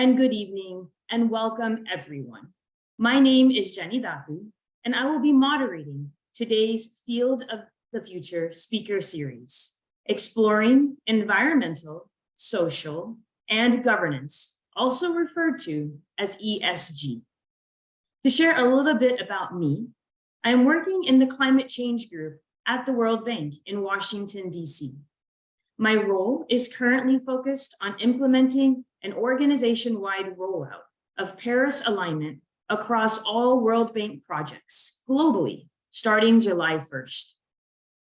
and good evening, and welcome everyone. My name is Jenny Dahu, and I will be moderating today's Field of the Future speaker series, exploring environmental, social, and governance, also referred to as ESG. To share a little bit about me, I am working in the climate change group at the World Bank in Washington, D.C. My role is currently focused on implementing an organization-wide rollout of Paris alignment across all World Bank projects globally, starting July 1st.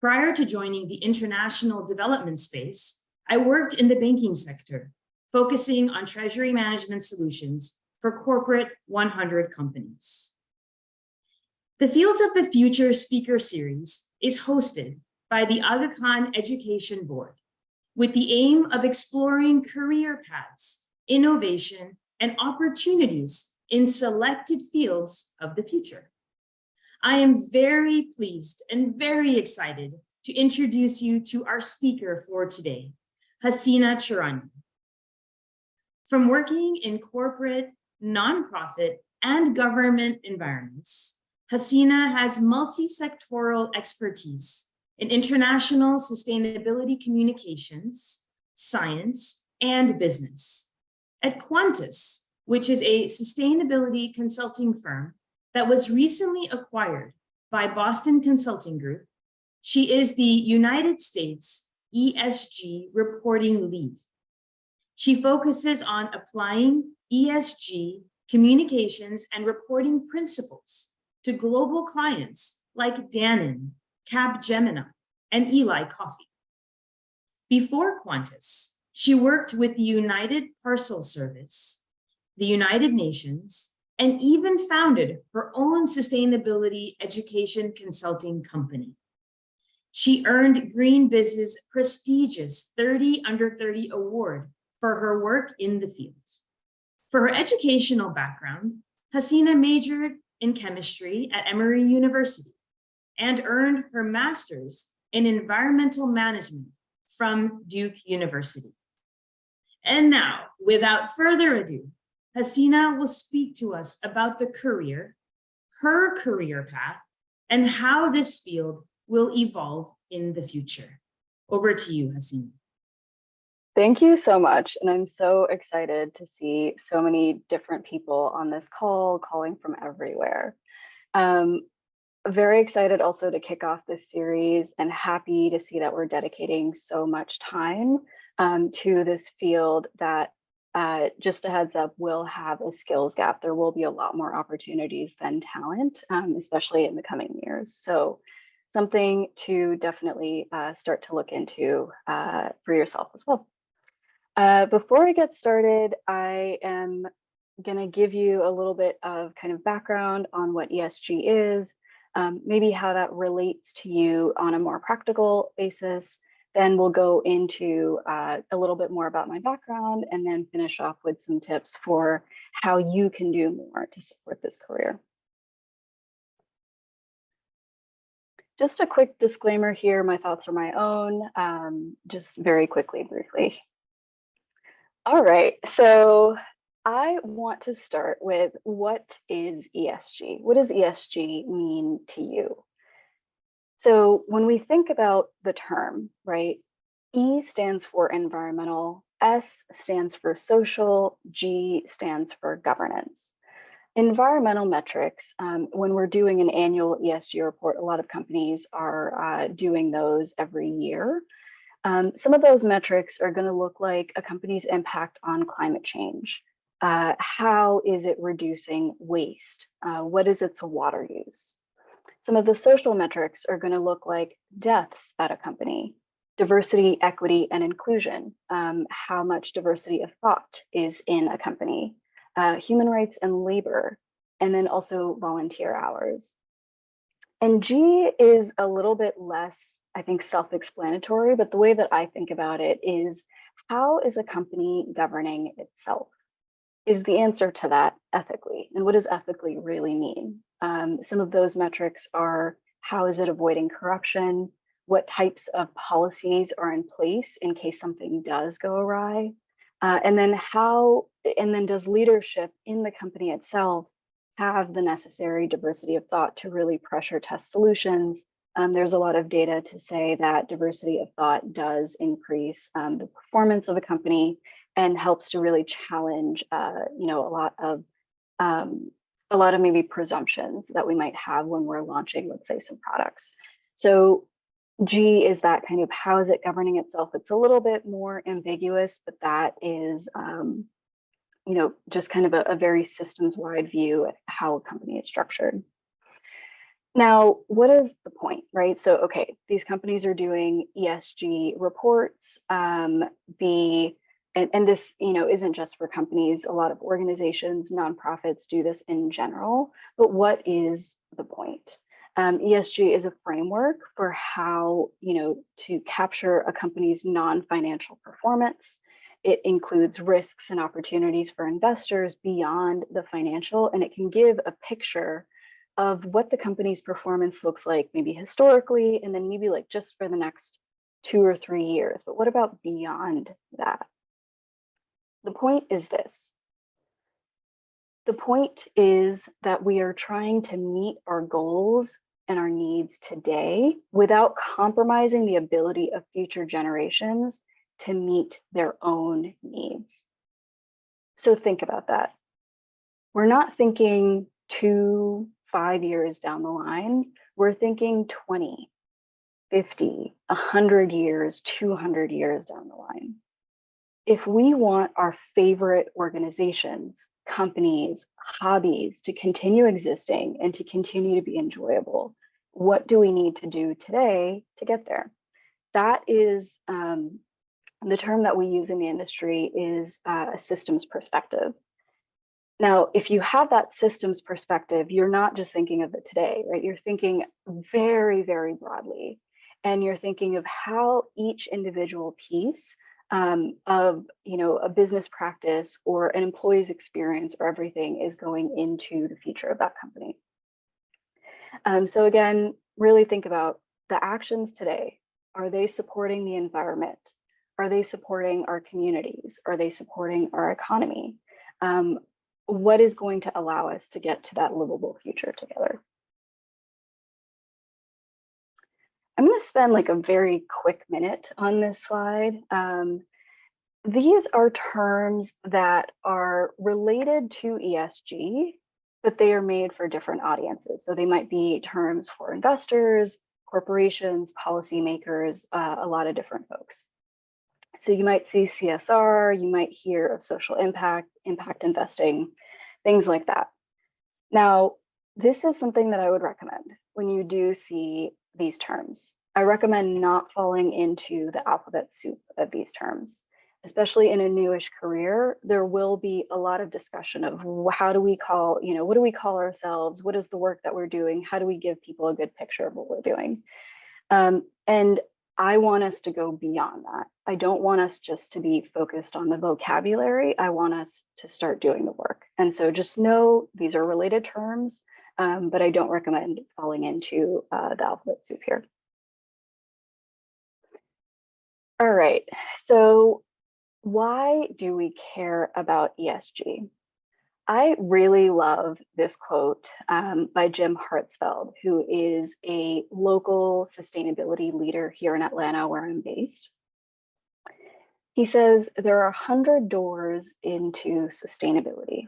Prior to joining the international development space, I worked in the banking sector, focusing on treasury management solutions for corporate 100 companies. The Fields of the Future speaker series is hosted by the Aga Khan Education Board, with the aim of exploring career paths, innovation, and opportunities in selected fields of the future. I am very pleased and very excited to introduce you to our speaker for today, Haseena Charania. From working in corporate, nonprofit, and government environments, Haseena has multi-sectoral expertise in international sustainability communications, science, and business. At Quantis, which is a sustainability consulting firm that was recently acquired by Boston Consulting Group, she is the United States ESG reporting lead. She focuses on applying ESG communications and reporting principles to global clients like Danone, Capgemini, and Eli Coffee. Before Quantis, she worked with the United Parcel Service, the United Nations, and even founded her own sustainability education consulting company. She earned Green Biz's prestigious 30 Under 30 award for her work in the field. For her educational background, Haseena majored in chemistry at Emory University and earned her master's in environmental management from Duke University. And now, without further ado, Haseena will speak to us about her career path, and how this field will evolve in the future. Over to you, Haseena. Thank you so much. And I'm so excited to see so many different people on this call, calling from everywhere. Very excited also to kick off this series, and happy to see that we're dedicating so much time to this field that, just a heads up, will have a skills gap. There will be a lot more opportunities than talent, especially in the coming years. So something to definitely start to look into for yourself as well. Before I get started, I am going to give you a little bit of kind of background on what ESG is, maybe how that relates to you on a more practical basis. Then we'll go into a little bit more about my background, and then finish off with some tips for how you can do more to support this career. Just a quick disclaimer here, my thoughts are my own, just very quickly, briefly. All right, so I want to start with, what is ESG? What does ESG mean to you? So when we think about the term, right, E stands for environmental, S stands for social, G stands for governance. Environmental metrics, when we're doing an annual ESG report, a lot of companies are doing those every year. Some of those metrics are going to look like a company's impact on climate change. How is it reducing waste? What is its water use? Some of the social metrics are going to look like deaths at a company, diversity, equity, and inclusion. How much diversity of thought is in a company, human rights and labor, and then also volunteer hours. And G is a little bit less, I think, self-explanatory, but the way that I think about it is, how is a company governing itself? Is the answer to that ethically? And what does ethically really mean? Some of those metrics are, how is it avoiding corruption? What types of policies are in place in case something does go awry? And then how and then does leadership in the company itself have the necessary diversity of thought to really pressure test solutions? There's a lot of data to say that diversity of thought does increase the performance of a company and helps to really challenge, you know, a lot of maybe presumptions that we might have when we're launching, let's say, some products. So G is that kind of how is it governing itself? It's a little bit more ambiguous, but that is, you know, just kind of a very systems-wide view at how a company is structured. Now, what is the point, right? So, okay, these companies are doing ESG reports. And this, you know, isn't just for companies. A lot of organizations, nonprofits do this in general. But what is the point? ESG is a framework for how, you know, to capture a company's non-financial performance. It includes risks and opportunities for investors beyond the financial, and it can give a picture of what the company's performance looks like, maybe historically, and then maybe like just for the next 2 or 3 years. But what about beyond that? The point is this. The point is that we are trying to meet our goals and our needs today without compromising the ability of future generations to meet their own needs. So think about that. We're not thinking 2, 5 years down the line. We're thinking 20, 50, 100 years, 200 years down the line. If we want our favorite organizations, companies, hobbies to continue existing and to continue to be enjoyable, what do we need to do today to get there? That is the term that we use in the industry is a systems perspective. Now, if you have that systems perspective, you're not just thinking of it today, right? You're thinking very, very broadly, and you're thinking of how each individual piece of, you know, a business practice or an employee's experience or everything is going into the future of that company. So again, really think about the actions today. Are they supporting the environment? Are they supporting our communities? Are they supporting our economy? What is going to allow us to get to that livable future together? I'm going to spend like a very quick minute on this slide. These are terms that are related to ESG, but they are made for different audiences. So they might be terms for investors, corporations, policymakers, a lot of different folks. So you might see CSR, you might hear of social impact, impact investing, things like that. Now, this is something that I would recommend when you do see these terms. I recommend not falling into the alphabet soup of these terms, especially in a newish career. There will be a lot of discussion of how do we call, you know, what do we call ourselves? What is the work that we're doing? How do we give people a good picture of what we're doing? And I want us to go beyond that. I don't want us just to be focused on the vocabulary. I want us to start doing the work. And so just know these are related terms, but I don't recommend falling into the alphabet soup here. All right, so why do we care about ESG? I really love this quote by Jim Hartsfeld, who is a local sustainability leader here in Atlanta, where I'm based. He says, there are 100 doors into sustainability.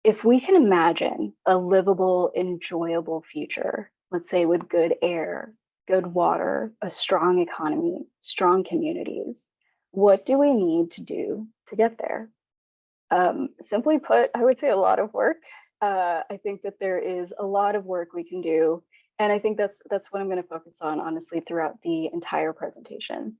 If we can imagine a livable, enjoyable future, let's say with good air, good water, a strong economy, strong communities, what do we need to do to get there? Simply put, I would say a lot of work. I think that there is a lot of work we can do. And I think that's what I'm going to focus on, honestly, throughout the entire presentation.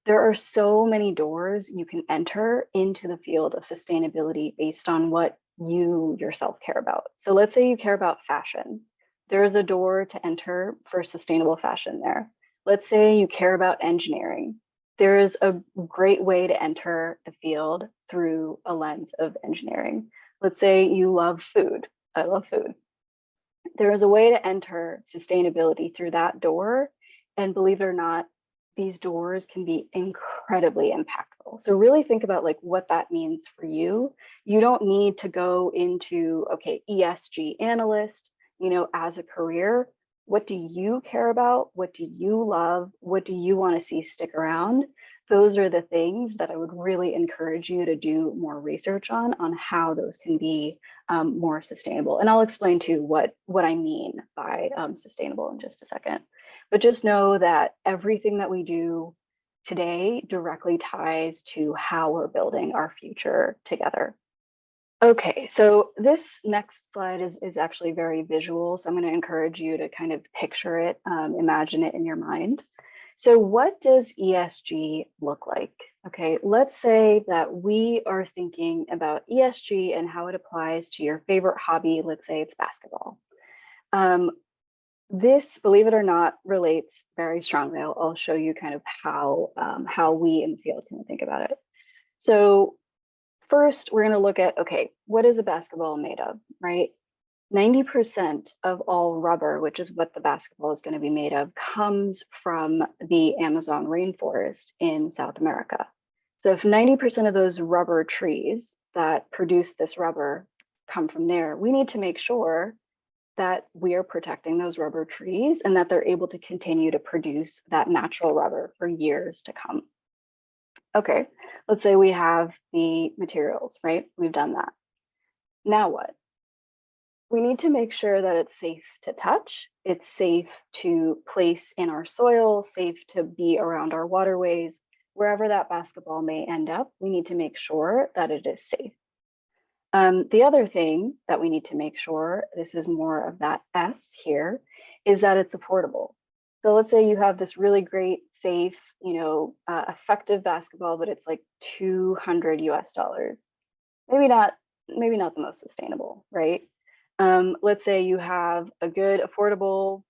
There are so many doors you can enter into the field of sustainability based on what you yourself care about. So let's say you care about fashion. There is a door to enter for sustainable fashion there. Let's say you care about engineering. There is a great way to enter the field through a lens of engineering. Let's say you love food. I love food. There is a way to enter sustainability through that door. And believe it or not, these doors can be incredibly incredibly impactful. So really think about like what that means for you. You don't need to go into, okay, ESG analyst, as a career. What do you care about? What do you love? What do you want to see stick around? Those are the things that I would really encourage you to do more research on how those can be more sustainable. And I'll explain too what I mean by sustainable in just a second. But just know that everything that we do today directly ties to how we're building our future together. Okay, so this next slide is actually very visual. So I'm going to encourage you to kind of picture it, imagine it in your mind. So what does ESG look like? Okay, let's say that we are thinking about ESG and how it applies to your favorite hobby. Let's say it's basketball. This, believe it or not, relates very strongly. I'll show you kind of how we in the field can think about it. So first, we're going to look at, okay, what is a basketball made of, right? 90% of all rubber, which is what the basketball is going to be made of, comes from the Amazon rainforest in South America. So if 90% of those rubber trees that produce this rubber come from there, we need to make sure that we are protecting those rubber trees and that they're able to continue to produce that natural rubber for years to come. Okay, let's say we have the materials, right? We've done that. Now what? We need to make sure that it's safe to touch, it's safe to place in our soil, safe to be around our waterways, wherever that basketball may end up, we need to make sure that it is safe. The other thing that we need to make sure, this is more of that S here, is that it's affordable. So let's say you have this really great, safe, effective basketball, but it's like $200 US. Maybe not the most sustainable, right? Let's say you have a good, affordable,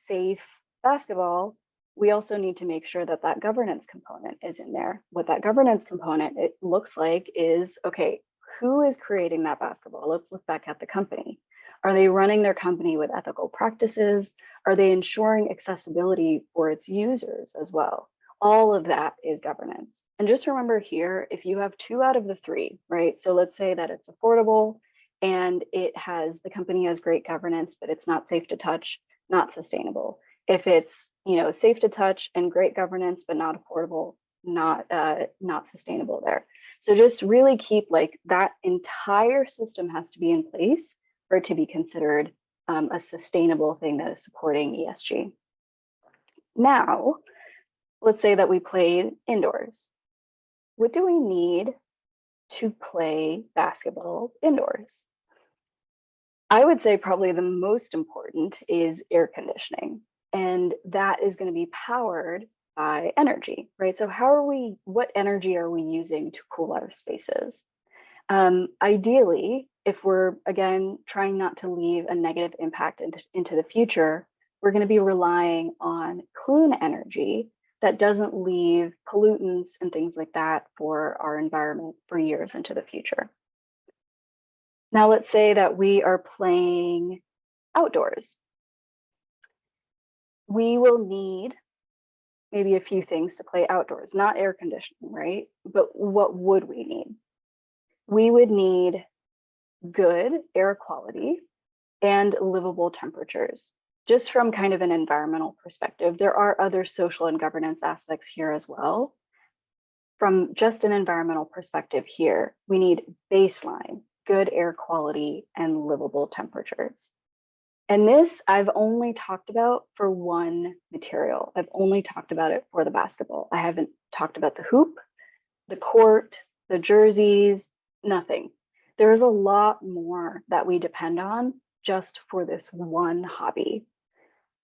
safe basketball. We also need to make sure that that governance component is in there. What that governance component, it looks like is, okay, who is creating that basketball? Let's look back at the company. Are they running their company with ethical practices? Are they ensuring accessibility for its users as well? All of that is governance. And just remember here, if you have 2 out of the 3, right? So let's say that it's affordable and the company has great governance, but it's not safe to touch, not sustainable. If it's, safe to touch and great governance, but not affordable, not sustainable there. So just really keep like that entire system has to be in place for it to be considered a sustainable thing that is supporting ESG. Now, let's say that we played indoors. What do we need to play basketball indoors? I would say probably the most important is air conditioning, and that is going to be powered by energy, right? So what energy are we using to cool our spaces? Ideally, if we're, again, trying not to leave a negative impact into the future, we're going to be relying on clean energy that doesn't leave pollutants and things like that for our environment for years into the future. Now, let's say that we are playing outdoors. We will need maybe a few things to play outdoors, not air conditioning, right? But what would we need? We would need good air quality and livable temperatures. Just from kind of an environmental perspective, there are other social and governance aspects here as well. From just an environmental perspective here, we need baseline, good air quality and livable temperatures. And this I've only talked about for one material. I've only talked about it for the basketball. I haven't talked about the hoop, the court, the jerseys, nothing. There is a lot more that we depend on just for this one hobby.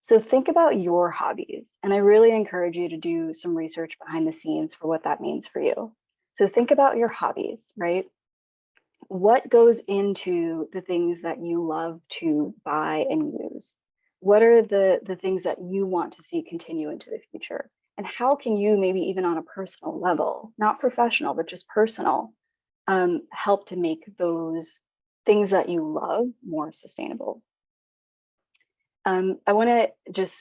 So think about your hobbies, and I really encourage you to do some research behind the scenes for what that means for you. So think about your hobbies, right? What goes into the things that you love to buy and use? What are the things that you want to see continue into the future? And how can you, maybe even on a personal level, not professional, but just personal, help to make those things that you love more sustainable? I want to just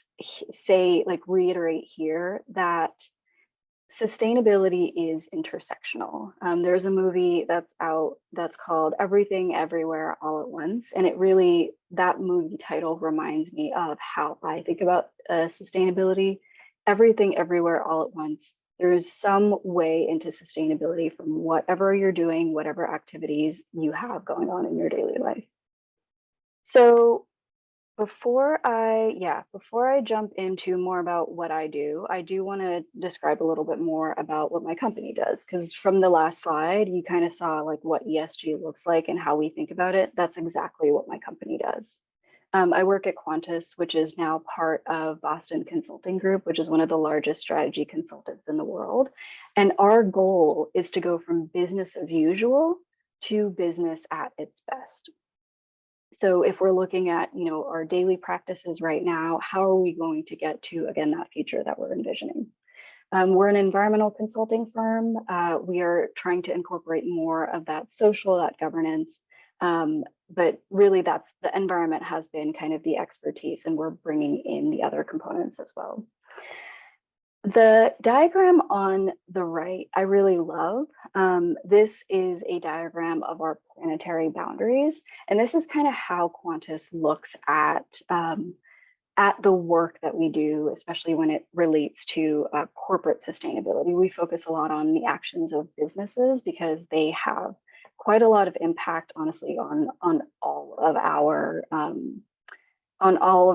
say, like, reiterate here that sustainability is intersectional. There's a movie that's out that's called Everything Everywhere All at Once. And that movie title reminds me of how I think about sustainability. Everything Everywhere All at Once. There is some way into sustainability from whatever you're doing, whatever activities you have going on in your daily life. So before I jump into more about what I do want to describe a little bit more about what my company does, because from the last slide, you kind of saw like what ESG looks like and how we think about it. That's exactly what my company does. I work at Quantis, which is now part of Boston Consulting Group, which is one of the largest strategy consultants in the world. And our goal is to go from business as usual to business at its best. So if we're looking at, our daily practices right now, how are we going to get to, again, that future that we're envisioning? We're an environmental consulting firm. We are trying to incorporate more of that social, that governance, but really the environment has been kind of the expertise, and we're bringing in the other components as well. The diagram on the right, I really love. This is a diagram of our planetary boundaries. And this is kind of how Quantis looks at the work that we do, especially when it relates to corporate sustainability. We focus a lot on the actions of businesses because they have quite a lot of impact, honestly, on all of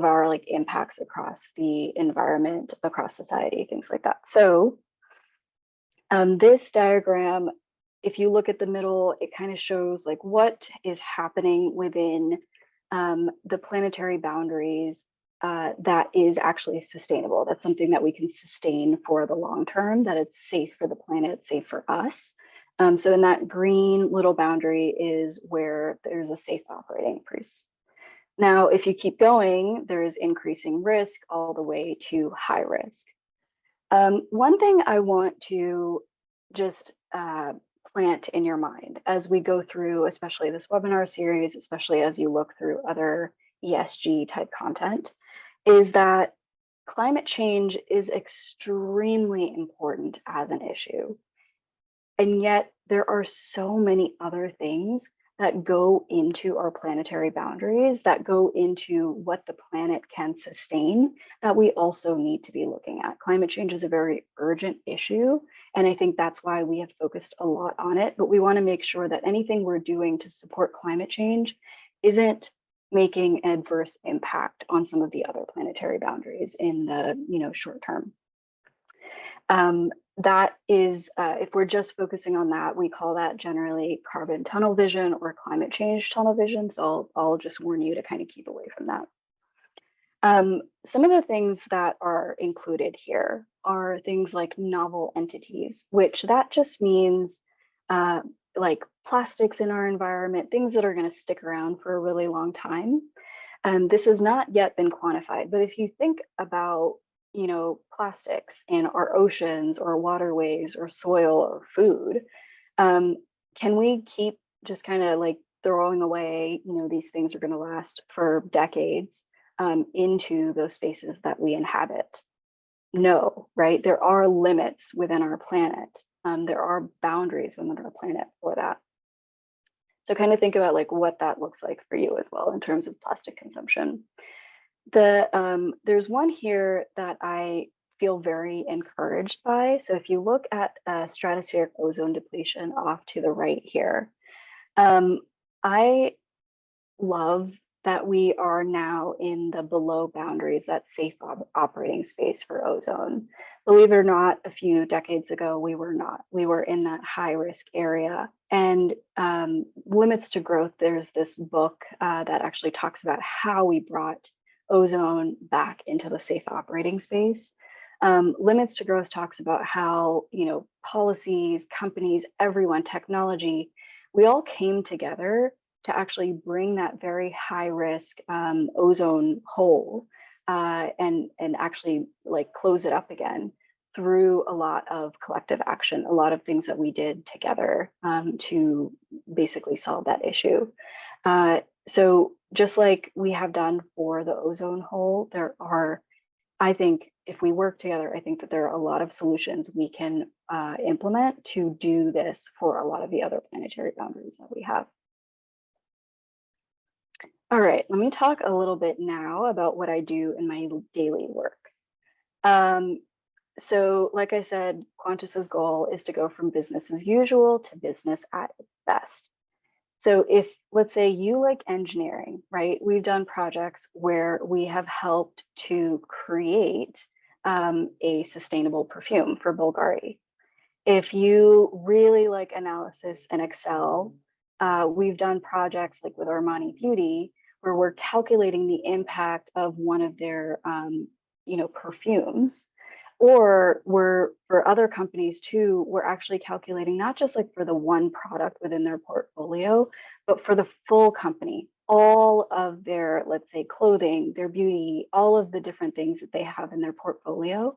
our like impacts across the environment, across society, things like that. So this diagram, if you look at the middle, it kind of shows like what is happening within the planetary boundaries that is actually sustainable. That's something that we can sustain for the long term, that it's safe for the planet, safe for us. So in that green little boundary is where there's a safe operating price. Now, if you keep going, there is increasing risk all the way to high risk. One thing I want to just plant in your mind as we go through, especially this webinar series, especially as you look through other ESG type content, is that climate change is extremely important as an issue. And yet there are so many other things that go into our planetary boundaries, that go into what the planet can sustain, that we also need to be looking at. Climate change is a very urgent issue, and I think that's why we have focused a lot on it, but we wanna make sure that anything we're doing to support climate change isn't making an adverse impact on some of the other planetary boundaries in the short term. That is, if we're just focusing on that, we call that generally carbon tunnel vision or climate change tunnel vision. So I'll just warn you to kind of keep away from that. Some of the things that are included here are things like novel entities, which that just means like plastics in our environment, things that are going to stick around for a really long time. This has not yet been quantified, but if you think about plastics in our oceans or waterways or soil or food, can we keep just kind of like throwing away, these things are going to last for decades into those spaces that we inhabit? No, right? There are limits within our planet. There are boundaries within our planet for that. So kind of think about like what that looks like for you as well in terms of plastic consumption. There's one here that I feel very encouraged by. So if you look at stratospheric ozone depletion off to the right here, I love that we are now in the below boundaries, that safe operating space for ozone. Believe it or not, a few decades ago, we were not. We were in that high risk area. And Limits to Growth, there's this book that actually talks about how we brought ozone back into the safe operating space. Limits to Growth talks about how, policies, companies, everyone, technology, we all came together to actually bring that very high risk ozone hole and actually like close it up again through a lot of collective action, a lot of things that we did together to basically solve that issue. So just like we have done for the ozone hole, there are I think if we work together, I think that there are a lot of solutions we can implement to do this for a lot of the other planetary boundaries that we have. All right, let me talk a little bit now about what I do in my daily work. So like I said, Quantis's goal is to go from business as usual to business at its best. So if, let's say you like engineering, right? We've done projects where we have helped to create a sustainable perfume for Bulgari. If you really like analysis and Excel, we've done projects like with Armani Beauty, where we're calculating the impact of one of their, perfumes. Or we're, for other companies too, we're actually calculating not just like for the one product within their portfolio, but for the full company, all of their, let's say, clothing, their beauty, all of the different things that they have in their portfolio.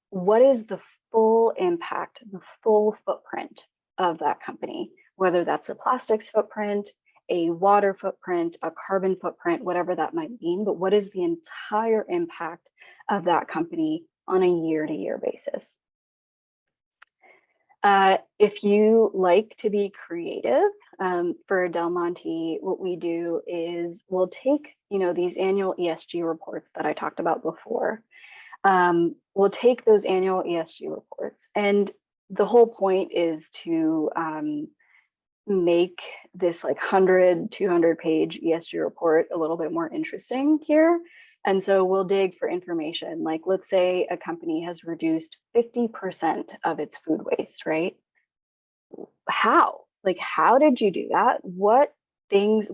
What is the full impact, the full footprint of that company, whether that's a plastics footprint, a water footprint, a carbon footprint, whatever that might mean, but what is the entire impact of that company on a year-to-year basis? If you like to be creative, for Del Monte, what we do is we'll take, these annual ESG reports that I talked about before. We'll take those annual ESG reports, and the whole point is to make this like 100, 200 page ESG report a little bit more interesting here. And so we'll dig for information, like let's say a company has reduced 50% of its food waste, right? How? Like, how did you do that? What policies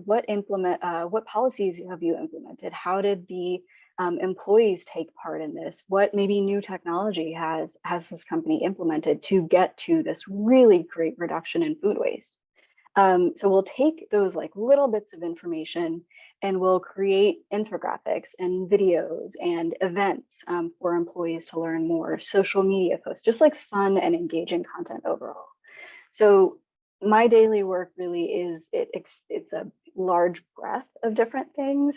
have you implemented? How did the employees take part in this? What maybe new technology has this company implemented to get to this really great reduction in food waste? So we'll take those like little bits of information and we'll create infographics and videos and events for employees to learn more, social media posts, just like fun and engaging content overall. So my daily work really is, it's a large breadth of different things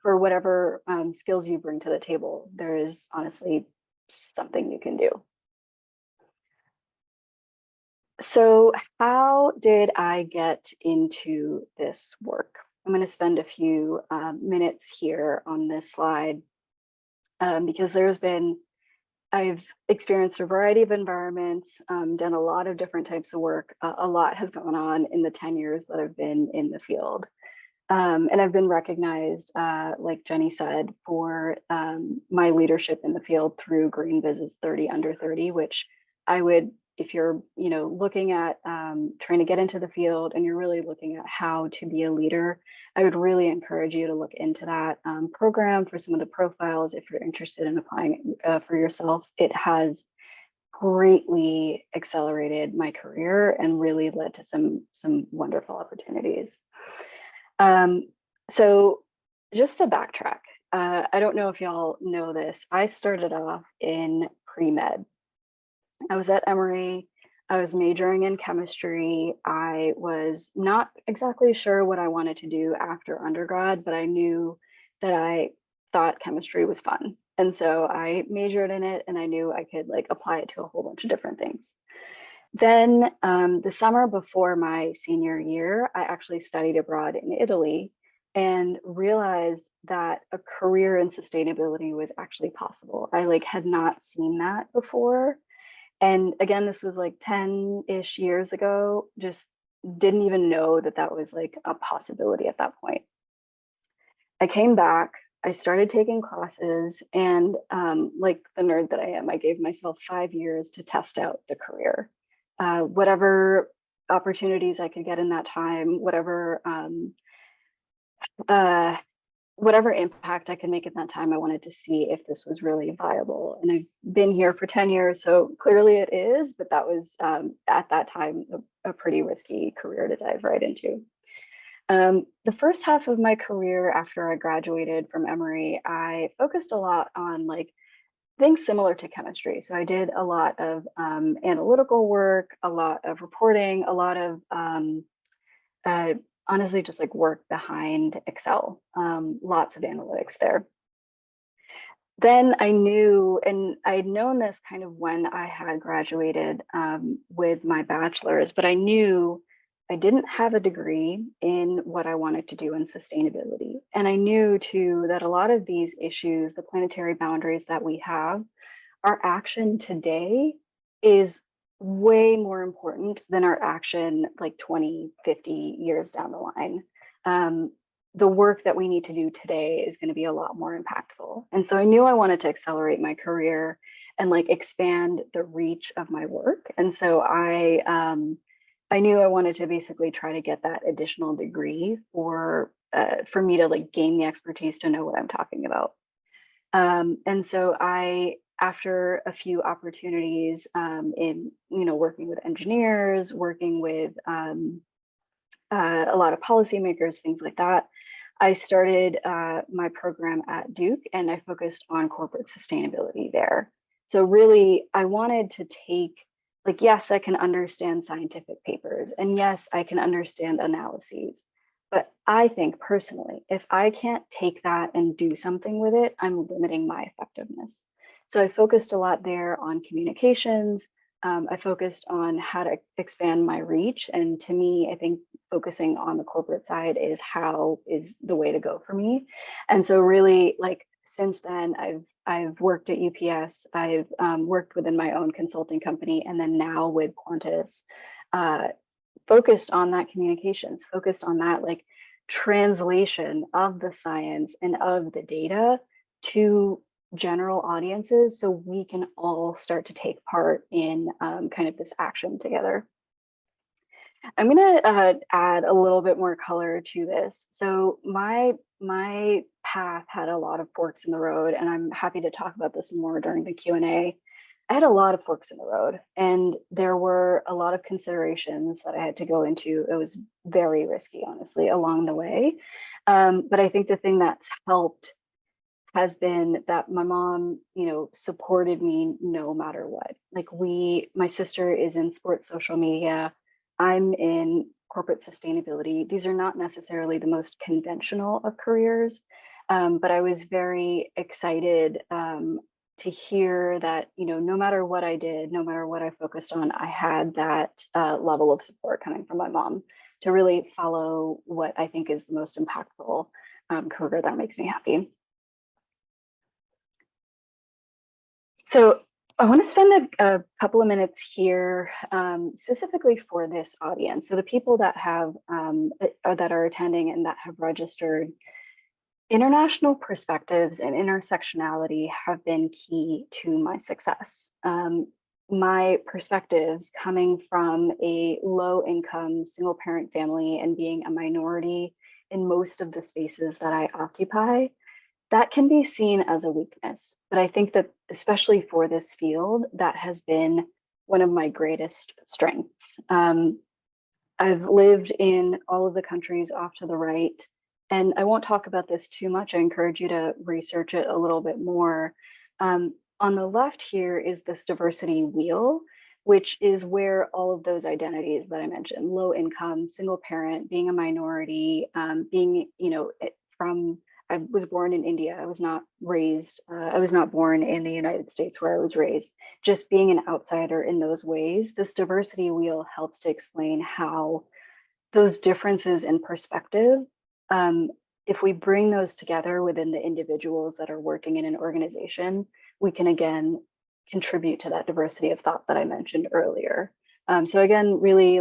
for whatever skills you bring to the table. There is honestly something you can do. So how did I get into this work? I'm going to spend a few minutes here on this slide because I've experienced a variety of environments, done a lot of different types of work. A lot has gone on in the 10 years that I've been in the field. And I've been recognized, like Jenny said, for my leadership in the field through Green Biz's 30 Under 30, which I would, if you're looking at trying to get into the field and you're really looking at how to be a leader, I would really encourage you to look into that program for some of the profiles if you're interested in applying it for yourself. It has greatly accelerated my career and really led to some wonderful opportunities. So just to backtrack, I don't know if y'all know this, I started off in pre-med. I was at Emory, I was majoring in chemistry. I was not exactly sure what I wanted to do after undergrad, but I knew that I thought chemistry was fun. And so I majored in it and I knew I could like apply it to a whole bunch of different things. Then the summer before my senior year, I actually studied abroad in Italy and realized that a career in sustainability was actually possible. I like had not seen that before. And again, this was like 10-ish years ago, just didn't even know that that was like a possibility at that point. I came back, I started taking classes, and like the nerd that I am, I gave myself 5 years to test out the career. Whatever opportunities I could get in that time, whatever impact I could make in that time, I wanted to see if this was really viable. And I've been here for 10 years, so clearly it is, but that was at that time a pretty risky career to dive right into. The first half of my career after I graduated from Emory, I focused a lot on like things similar to chemistry. So I did a lot of analytical work, a lot of reporting, a lot of honestly just like work behind Excel, lots of analytics there. then I knew, and I'd known this kind of when I had graduated with my bachelor's, but I knew I didn't have a degree in what I wanted to do in sustainability. And I knew too that a lot of these issues, the planetary boundaries that we have, our action today is way more important than our action like 20, 50 years down the line. The work that we need to do today is going to be a lot more impactful. And so I knew I wanted to accelerate my career and like expand the reach of my work. And so I knew I wanted to basically try to get that additional degree for me to like gain the expertise to know what I'm talking about. And so after a few opportunities in, working with engineers, working with a lot of policymakers, things like that, I started my program at Duke and I focused on corporate sustainability there. So really, I wanted to take, like, yes, I can understand scientific papers and yes, I can understand analyses. But I think personally, if I can't take that and do something with it, I'm limiting my effectiveness. So I focused a lot there on communications. I focused on how to expand my reach. And to me, I think focusing on the corporate side is the way to go for me. And so really, like, since then, I've worked at UPS, I've worked within my own consulting company, and then now with Quantis, focused on that communications, focused on that like translation of the science and of the data to general audiences so we can all start to take part in kind of this action together. I'm going to add a little bit more color to this. So my path had a lot of forks in the road, and I'm happy to talk about this more during the Q&A. I had a lot of forks in the road, and there were a lot of considerations that I had to go into. It was very risky, honestly, along the way. But I think the thing that's helped has been that my mom, supported me no matter what. Like my sister is in sports social media. I'm in corporate sustainability. These are not necessarily the most conventional of careers, but I was very excited to hear that, no matter what I did, no matter what I focused on, I had that level of support coming from my mom to really follow what I think is the most impactful career that makes me happy. So I want to spend a couple of minutes here specifically for this audience. So the people that that are attending and that have registered. International perspectives and intersectionality have been key to my success. My perspectives coming from a low income single parent family and being a minority in most of the spaces that I occupy, that can be seen as a weakness. But I think that especially for this field, that has been one of my greatest strengths. I've lived in all of the countries off to the right. And I won't talk about this too much. I encourage you to research it a little bit more. On the left here is this diversity wheel, which is where all of those identities that I mentioned, low income, single parent, being a minority, being, I was born in India. I was not born in the United States where I was raised. Just being an outsider in those ways, this diversity wheel helps to explain how those differences in perspective, if we bring those together within the individuals that are working in an organization, we can again contribute to that diversity of thought that I mentioned earlier. So again, really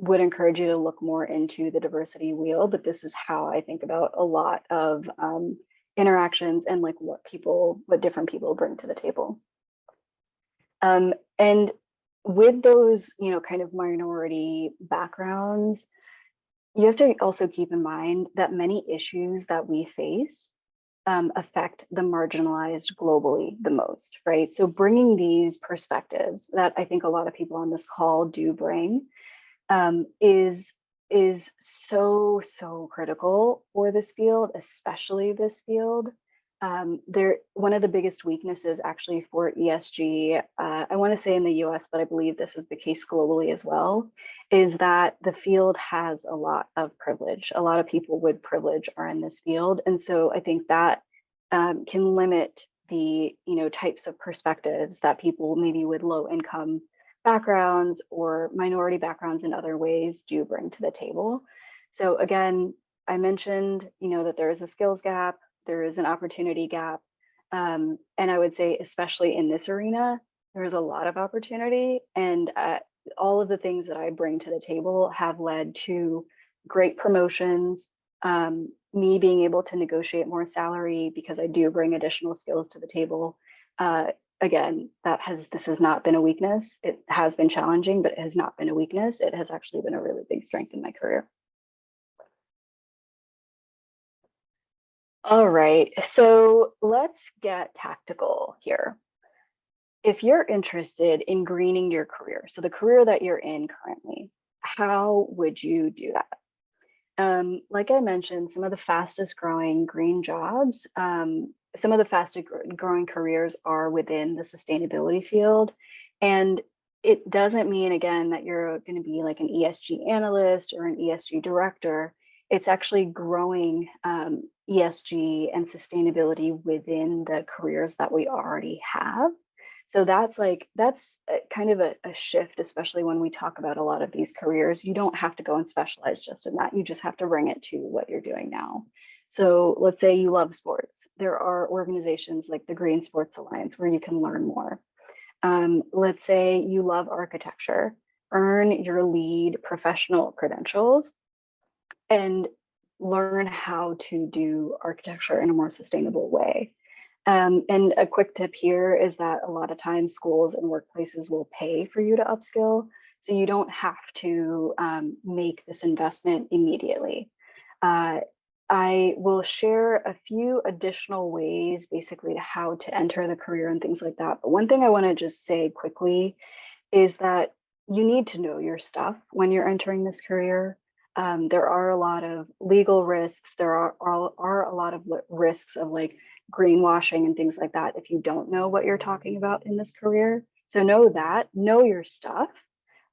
would encourage you to look more into the diversity wheel, but this is how I think about a lot of interactions and like what different people bring to the table. And with those, kind of minority backgrounds, you have to also keep in mind that many issues that we face affect the marginalized globally the most, right? So bringing these perspectives that I think a lot of people on this call do bring is so critical for this field, especially this field. One of the biggest weaknesses actually for ESG, I want to say in the US, but I believe this is the case globally as well, is that the field has a lot of privilege. A lot of people with privilege are in this field. And so I think that can limit the types of perspectives that people maybe with low income backgrounds or minority backgrounds in other ways do bring to the table. So again, I mentioned that there is a skills gap, there is an opportunity gap, and I would say especially in this arena, there's a lot of opportunity, and all of the things that I bring to the table have led to great promotions, me being able to negotiate more salary because I do bring additional skills to the table. Again, this has not been a weakness. It has been challenging, but it has not been a weakness. It has actually been a really big strength in my career. All right, so let's get tactical here. If you're interested in greening your career, so the career that you're in currently, how would you do that? Like I mentioned, some of the fastest growing green jobs, some of the fastest growing careers are within the sustainability field. And it doesn't mean, again, that you're going to be like an ESG analyst or an ESG director. It's actually growing ESG and sustainability within the careers that we already have. So that's kind of a shift, especially when we talk about a lot of these careers. You don't have to go and specialize just in that. You just have to bring it to what you're doing now. So let's say you love sports. There are organizations like the Green Sports Alliance where you can learn more. Let's say you love architecture, earn your LEED professional credentials and learn how to do architecture in a more sustainable way. And a quick tip here is that a lot of times schools and workplaces will pay for you to upskill. So you don't have to make this investment immediately. I will share a few additional ways basically to how to enter the career and things like that. But one thing I want to just say quickly is that you need to know your stuff when you're entering this career. There are a lot of legal risks. There are a lot of risks of like greenwashing and things like that if you don't know what you're talking about in this career. So know your stuff.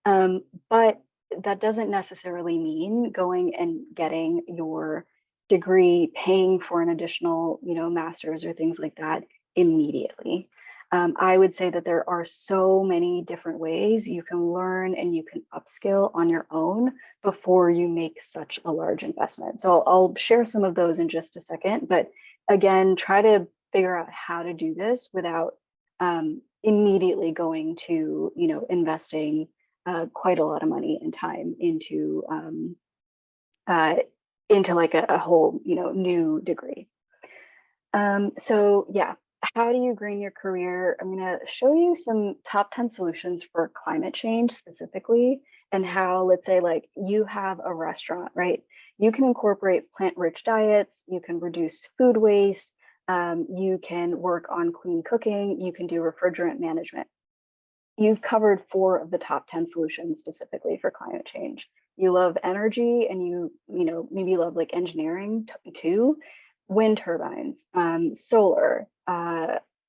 But that doesn't necessarily mean going and getting your degree, paying for an additional, master's or things like that immediately. I would say that there are so many different ways you can learn and you can upskill on your own before you make such a large investment. So I'll share some of those in just a second, but again, try to figure out how to do this without immediately going to, investing quite a lot of money and time into like a whole, new degree. So yeah, how do you green your career? I'm going to show you some top 10 solutions for climate change specifically, and how, let's say, like you have a restaurant, right? You can incorporate plant-rich diets, you can reduce food waste, you can work on clean cooking, you can do refrigerant management. You've covered 4 of the top 10 solutions specifically for climate change. You love energy and you maybe love like engineering too, wind turbines, solar,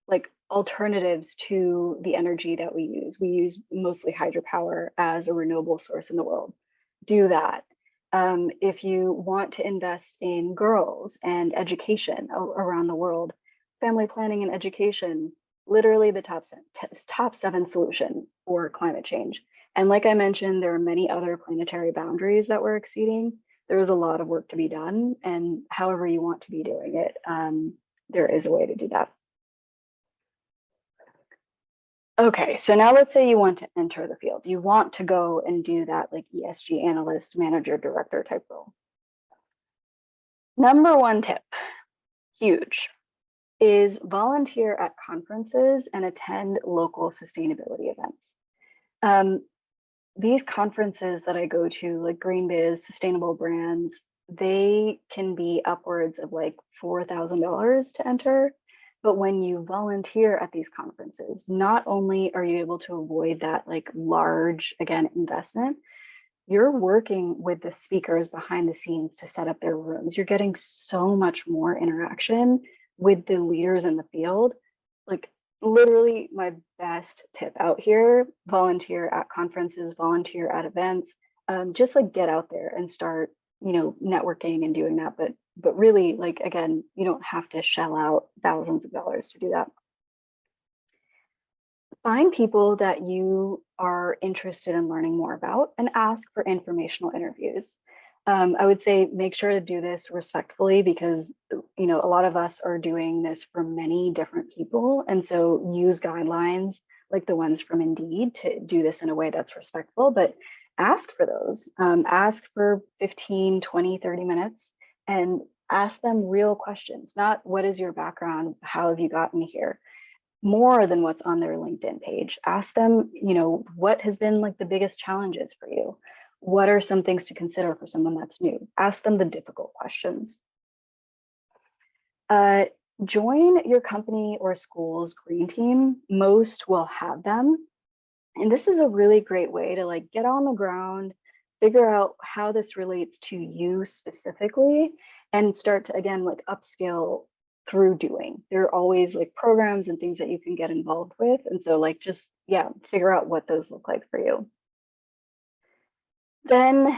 like alternatives to the energy that we use. We use mostly hydropower as a renewable source in the world. Do that. If you want to invest in girls and education around the world, family planning and education, literally the top 7 solution for climate change. And like I mentioned, there are many other planetary boundaries that we're exceeding. There is a lot of work to be done, and however you want to be doing it, there is a way to do that. Okay, so now let's say you want to enter the field. You want to go and do that like ESG analyst, manager, director type role. Number 1 tip, huge, is volunteer at conferences and attend local sustainability events. These conferences that I go to, like Green Biz, Sustainable Brands, they can be upwards of like $4,000 to enter. But when you volunteer at these conferences, not only are you able to avoid that like large, again, investment, you're working with the speakers behind the scenes to set up their rooms. You're getting so much more interaction with the leaders in the field. Like literally my best tip out here, volunteer at conferences, volunteer at events, just like get out there and start, networking and doing that. But But really, like, again, you don't have to shell out thousands of dollars to do that. Find people that you are interested in learning more about and ask for informational interviews. I would say make sure to do this respectfully because, you know, a lot of us are doing this for many different people. And so use guidelines like the ones from Indeed to do this in a way that's respectful, but ask for those. Ask for 15, 20, 30 minutes and ask them real questions, not what is your background? How have you gotten here? More than what's on their LinkedIn page. Ask them, you know, what has been like the biggest challenges for you? What are some things to consider for someone that's new? Ask them the difficult questions. Join your company or school's green team. Most will have them. And this is a really great way to like get on the ground, figure out how this relates to you specifically, and start to, again, like upskill through doing. There are always like programs and things that you can get involved with. And so like, just, yeah, figure out what those look like for you. Then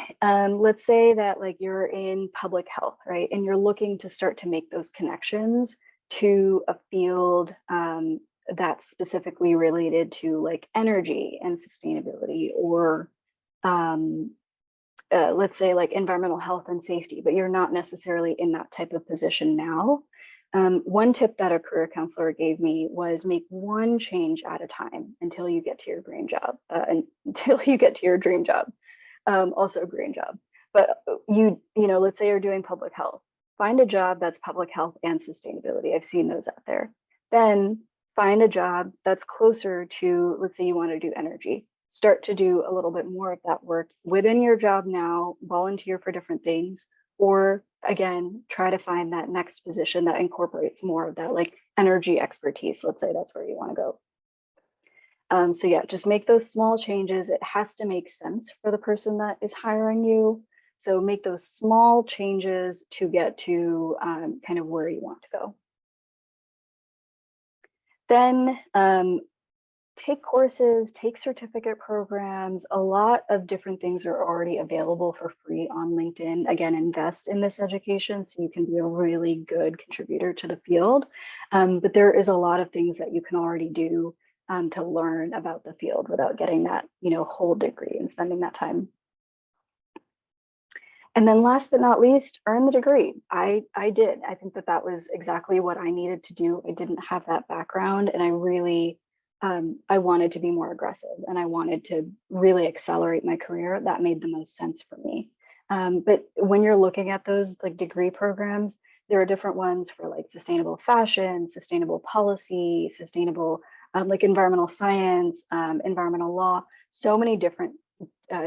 let's say that like you're in public health, right? And you're looking to start to make those connections to a field that's specifically related to like energy and sustainability, or let's say like environmental health and safety, but you're not necessarily in that type of position now. One tip that a career counselor gave me was make one change at a time until you get to your dream job, until you get to your dream job. Also a green job. But you know, let's say you're doing public health, find a job that's public health and sustainability. I've seen those out there. Then find a job that's closer to, let's say you want to do energy. Start to do a little bit more of that work within your job now, volunteer for different things, or again, try to find that next position that incorporates more of that like energy expertise. Let's say that's where you want to go. So yeah, just make those small changes. It has to make sense for the person that is hiring you. So make those small changes to get to kind of where you want to go. Then take courses, take certificate programs. A lot of different things are already available for free on LinkedIn. Again, invest in this education so you can be a really good contributor to the field. But there is a lot of things that you can already do to learn about the field without getting that, you know, whole degree and spending that time. And then last but not least, earn the degree. I did. I think that that was exactly what I needed to do. I didn't have that background, and I really, I wanted to be more aggressive, and I wanted to really accelerate my career. That made the most sense for me. But when you're looking at those like degree programs, there are different ones for like sustainable fashion, sustainable policy, sustainable like environmental science, environmental law, so many different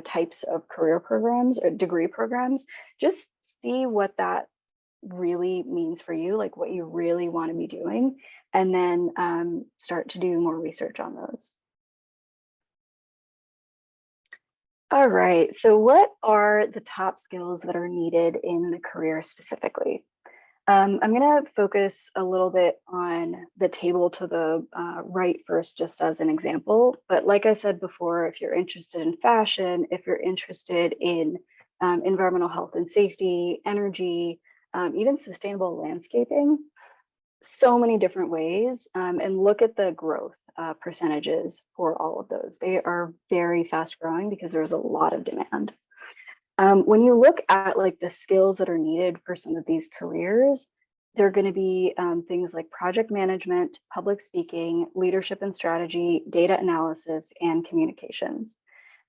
types of career programs or degree programs. Just see what that really means for you, like what you really want to be doing, and then start to do more research on those. All right, so what are the top skills that are needed in the career specifically? I'm going to focus a little bit on the table to the right first, just as an example. But like I said before, if you're interested in fashion, if you're interested in environmental health and safety, energy, even sustainable landscaping, so many different ways. And look at the growth percentages for all of those. They are very fast growing because there's a lot of demand. When you look at like the skills that are needed for some of these careers, they're going to be things like project management, public speaking, leadership and strategy, data analysis, and communications.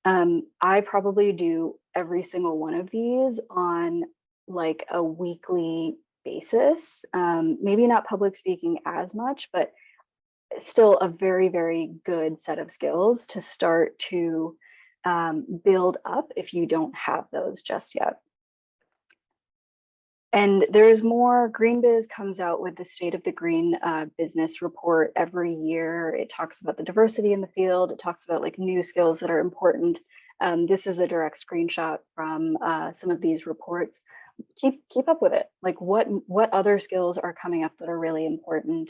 I probably do every single one of these on like a weekly basis. Maybe not public speaking as much, but still a very, very good set of skills to start to build up if you don't have those just yet. And there's more. GreenBiz comes out with the State of the Green Business report every year. It talks about the diversity in the field. It talks about like new skills that are important. This is a direct screenshot from some of these reports. Keep up with it. Like what other skills are coming up that are really important?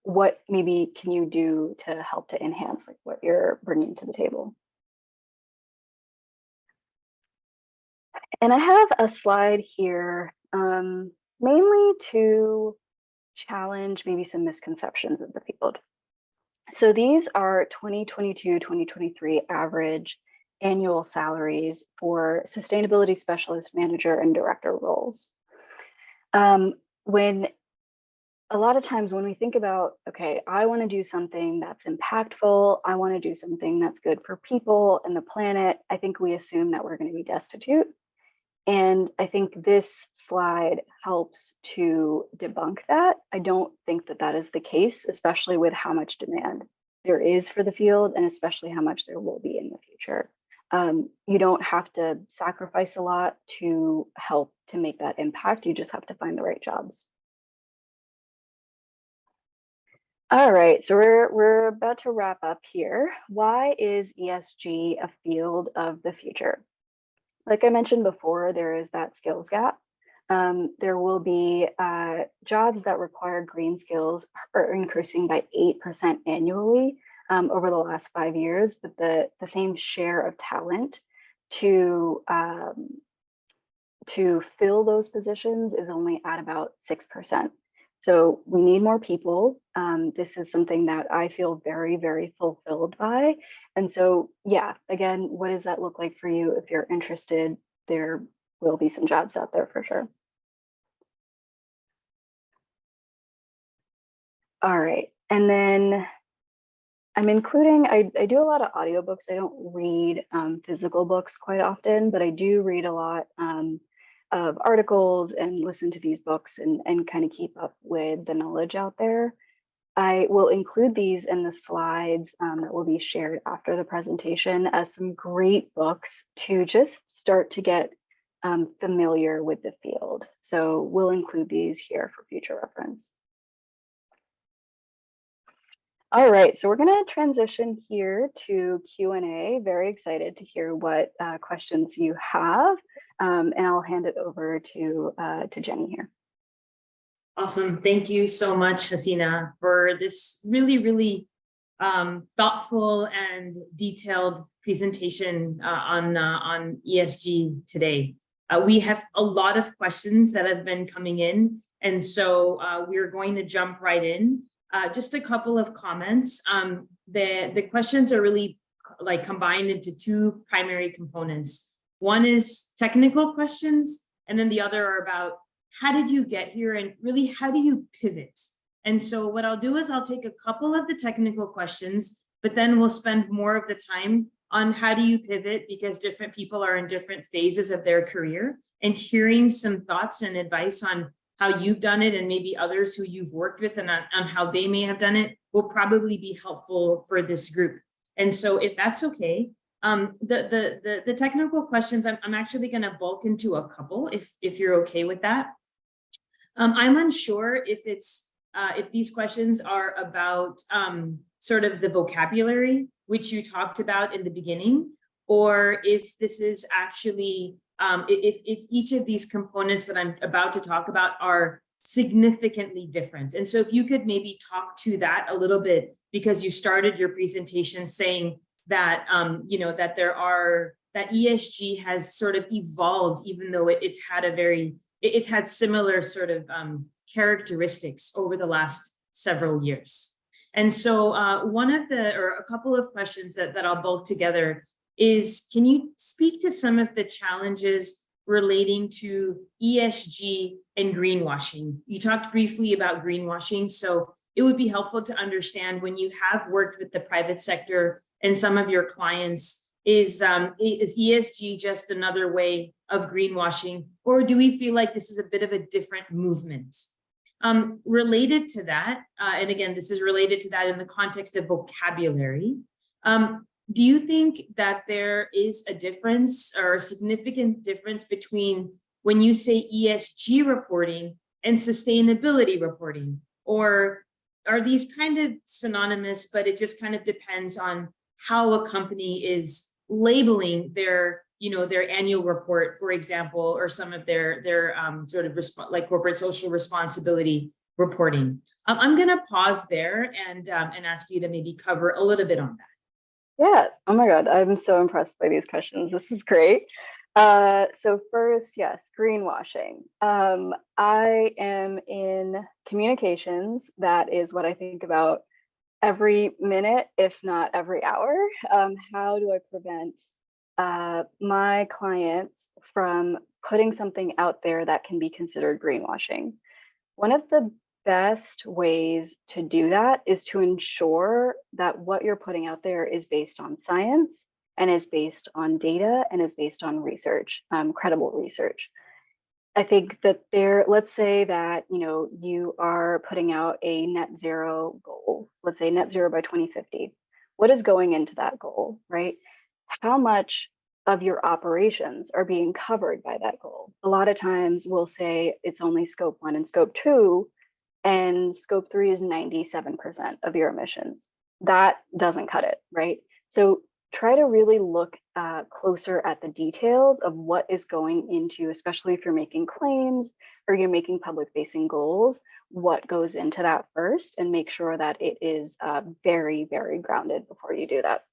What maybe can you do to help to enhance like what you're bringing to the table? And I have a slide here mainly to challenge maybe some misconceptions of the field. So these are 2022-2023 average annual salaries for sustainability specialist, manager, and director roles. When a lot of times when we think about, okay, I want to do something that's impactful, I want to do something that's good for people and the planet, I think we assume that we're going to be destitute. And I think this slide helps to debunk that. I don't think that that is the case, especially with how much demand there is for the field and especially how much there will be in the future. You don't have to sacrifice a lot to help to make that impact. You just have to find the right jobs. All right, so we're about to wrap up here. Why is ESG a field of the future? Like I mentioned before, there is that skills gap. There will be jobs that require green skills are increasing by 8% annually over the last 5 years, but the same share of talent to fill those positions is only at about 6%. So we need more people. This is something that I feel very, very fulfilled by. And so, yeah, again, what does that look like for you? If you're interested, there will be some jobs out there for sure. All right, and then I'm including, I do a lot of audiobooks. I don't read physical books quite often, but I do read a lot of articles and listen to these books and kind of keep up with the knowledge out there. I will include these in the slides that will be shared after the presentation as some great books to just start to get familiar with the field. So we'll include these here for future reference. All right, so we're going to transition here to Q&A. Very excited to hear what questions you have, and I'll hand it over to Jenny here. Awesome. Thank you so much, Haseena, for this really, really thoughtful and detailed presentation on ESG today. We have a lot of questions that have been coming in, and so we're going to jump right in. Just a couple of comments. The questions are really like combined into two primary components. One is technical questions, and then the other are about how did you get here and really how do you pivot? And so what I'll do is I'll take a couple of the technical questions, but then we'll spend more of the time on how do you pivot, because different people are in different phases of their career, and hearing some thoughts and advice on how you've done it and maybe others who you've worked with and on how they may have done it will probably be helpful for this group. And so if that's okay, the technical questions, I'm actually going to bulk into a couple if you're okay with that. I'm unsure if these questions are about sort of the vocabulary, which you talked about in the beginning, or if this is actually, if each of these components that I'm about to talk about are significantly different. And so if you could maybe talk to that a little bit, because you started your presentation saying that, you know, that that ESG has sort of evolved, even though it's had similar sort of characteristics over the last several years. And so a couple of questions that I'll bulk together is, can you speak to some of the challenges relating to ESG and greenwashing? You talked briefly about greenwashing, so it would be helpful to understand, when you have worked with the private sector and some of your clients, is ESG just another way of greenwashing, or do we feel like this is a bit of a different movement? Related to that, and again, this is related to that in the context of vocabulary, do you think that there is a difference or a significant difference between when you say ESG reporting and sustainability reporting? Or are these kind of synonymous, but it just kind of depends on how a company is labeling their, you know, their annual report, for example, or some of their sort of like corporate social responsibility reporting? I'm going to pause there and ask you to maybe cover a little bit on that. Yeah. Oh my God. I'm so impressed by these questions. This is great. So first, yes, greenwashing. I am in communications. That is what I think about every minute, if not every hour. How do I prevent my clients from putting something out there that can be considered greenwashing? One of the best ways to do that is to ensure that what you're putting out there is based on science and is based on data and is based on research, credible research. I think that let's say that, you are putting out a net zero goal, let's say net zero by 2050. What is going into that goal, right? How much of your operations are being covered by that goal? A lot of times we'll say it's only scope 1 and scope 2, and scope 3 is 97% of your emissions. That doesn't cut it, right? So try to really look closer at the details of what is going into, especially if you're making claims or you're making public facing goals, what goes into that first, and make sure that it is very, very grounded before you do that.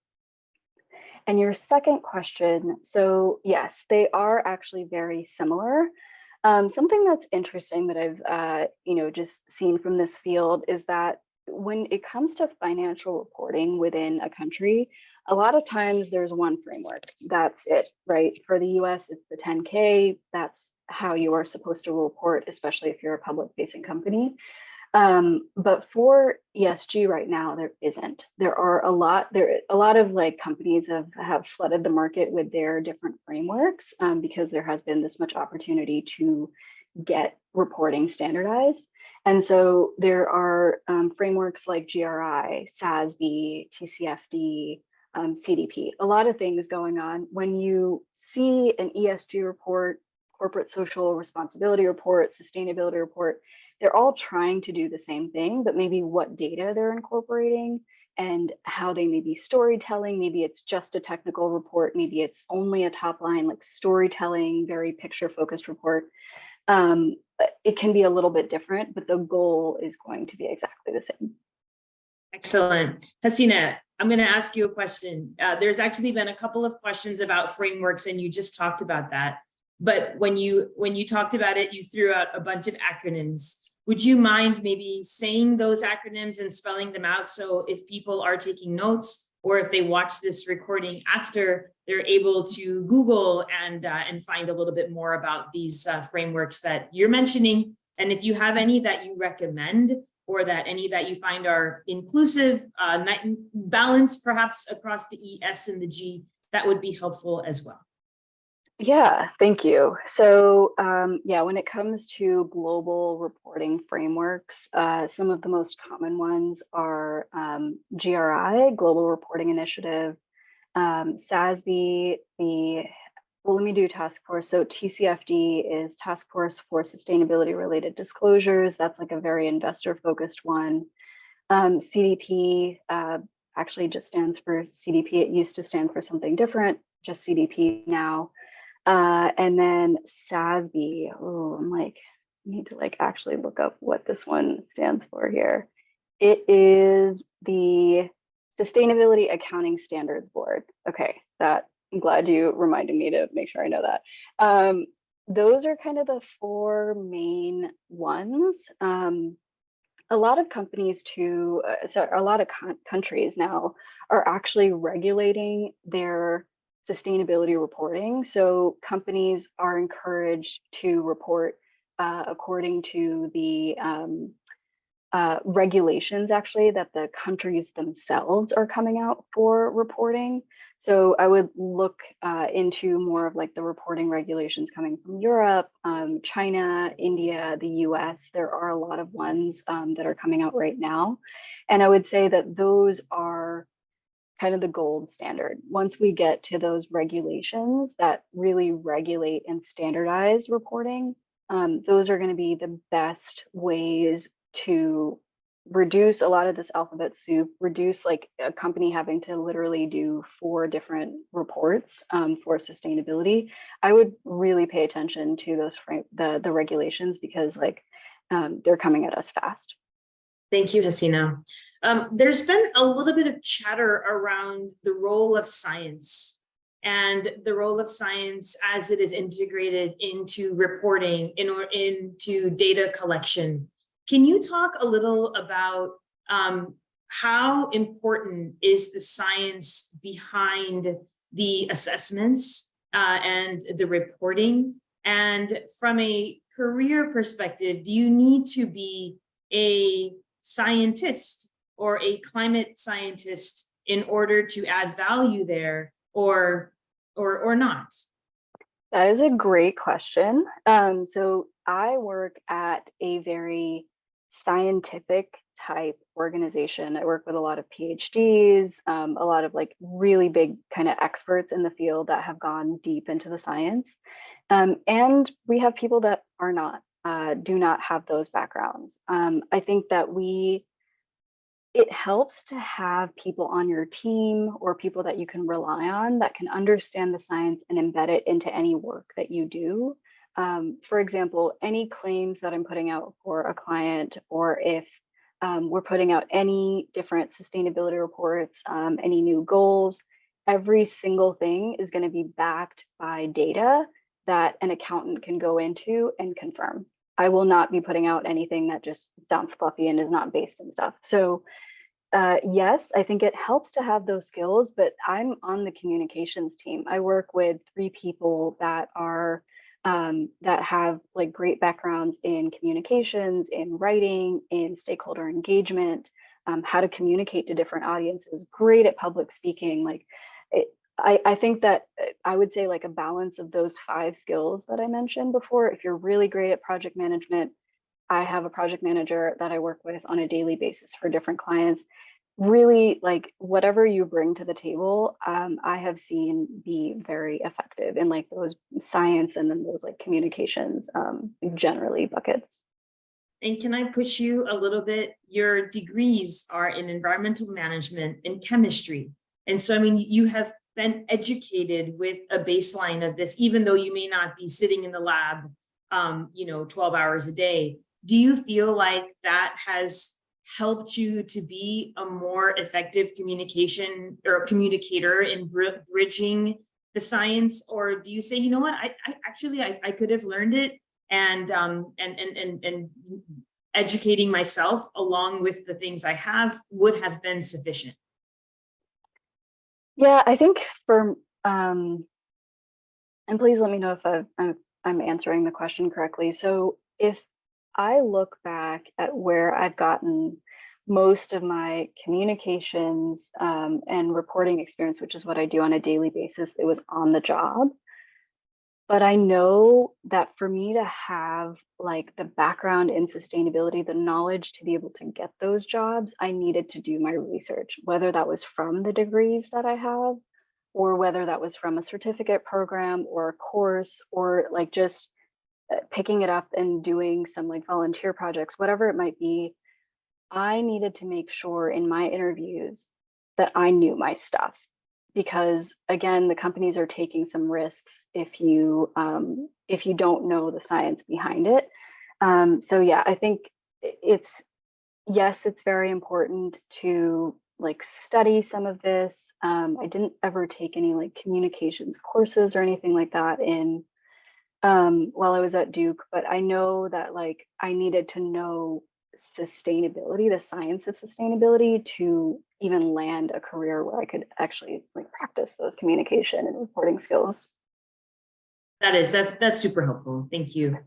And your second question, so yes, they are actually very similar. Something that's interesting that I've just seen from this field is that when it comes to financial reporting within a country, a lot of times there's one framework. That's it, right? For the US, it's the 10K. That's how you are supposed to report, especially if you're a public facing company. But for ESG right now, there isn't. There are a lot of like companies have flooded the market with their different frameworks because there has been this much opportunity to get reporting standardized. And so there are frameworks like GRI, SASB, TCFD, CDP, a lot of things going on. When you see an ESG report, corporate social responsibility report, sustainability report, they're all trying to do the same thing, but maybe what data they're incorporating and how they may be storytelling. Maybe it's just a technical report. Maybe it's only a top line, like storytelling, very picture focused report. It can be a little bit different, but the goal is going to be exactly the same. Excellent. Haseena, I'm going to ask you a question. There's actually been a couple of questions about frameworks, and you just talked about that. But when you talked about it, you threw out a bunch of acronyms. Would you mind maybe saying those acronyms and spelling them out, so if people are taking notes or if they watch this recording after, they're able to Google and find a little bit more about these frameworks that you're mentioning? And if you have any that you recommend, or that any that you find are inclusive, balanced perhaps across the E, S, and the G, that would be helpful as well. Yeah, thank you. So when it comes to global reporting frameworks, some of the most common ones are GRI, Global Reporting Initiative, SASB, let me do task force. So TCFD is Task Force for Sustainability Related Disclosures. That's like a very investor focused one. CDP actually just stands for CDP. It used to stand for something different, just CDP now. And then SASB, I need to actually look up what this one stands for here. It is the Sustainability Accounting Standards Board. Okay, I'm glad you reminded me to make sure I know that. Those are kind of the four main ones. A lot of companies a lot of countries now are actually regulating their sustainability reporting. So companies are encouraged to report according to the regulations actually that the countries themselves are coming out for reporting. So I would look into more of the reporting regulations coming from Europe, China, India, the US. There are a lot of ones that are coming out right now. And I would say that those are kind of the gold standard. Once we get to those regulations that really regulate and standardize reporting, those are going to be the best ways to reduce a lot of this alphabet soup, reduce a company having to literally do 4 different reports for sustainability. I would really pay attention to those the regulations, because they're coming at us fast. Thank you, Haseena. There's been a little bit of chatter around the role of science and the role of science as it is integrated into reporting or into data collection. Can you talk a little about how important is the science behind the assessments and the reporting? And from a career perspective, do you need to be a scientist or a climate scientist in order to add value there, or not? That is a great question. So I work at a very scientific type organization. I work with a lot of PhDs, a lot of like really big kind of experts in the field that have gone deep into the science. And we have people that are not, do not have those backgrounds. I think that it helps to have people on your team or people that you can rely on that can understand the science and embed it into any work that you do. For example, any claims that I'm putting out for a client, or if we're putting out any different sustainability reports, any new goals, every single thing is going to be backed by data that an accountant can go into and confirm. I will not be putting out anything that just sounds fluffy and is not based in stuff. So yes, I think it helps to have those skills, but I'm on the communications team. I work with 3 people that are that have like great backgrounds in communications, in writing, in stakeholder engagement, how to communicate to different audiences, great at public speaking. Like I think that I would say like a balance of those 5 skills that I mentioned before. If you're really great at project management, I have a project manager that I work with on a daily basis for different clients. Really, like whatever you bring to the table, I have seen be very effective in like those science and then those like communications, generally buckets. And can I push you a little bit? Your degrees are in environmental management and chemistry. And so, I mean, you have been educated with a baseline of this, even though you may not be sitting in the lab, 12 hours a day. Do you feel like that has helped you to be a more effective communication or communicator in bridging the science? Or do you say, you know what, I could have learned it, and educating myself along with the things I have would have been sufficient? Yeah, I think for and please let me know if I'm answering the question correctly. So if I look back at where I've gotten most of my communications and reporting experience, which is what I do on a daily basis, it was on the job. But I know that for me to have like the background in sustainability, the knowledge to be able to get those jobs, I needed to do my research, whether that was from the degrees that I have, or whether that was from a certificate program or a course, or like just picking it up and doing some like volunteer projects, whatever it might be. I needed to make sure in my interviews that I knew my stuff, because again, the companies are taking some risks if you don't know the science behind it. So yeah, I think yes, it's very important to like study some of this. I didn't ever take any like communications courses or anything like that in while I was at Duke, but I know that like I needed to know sustainability, the science of sustainability, to even land a career where I could actually like practice those communication and reporting skills. That's super helpful. Thank you.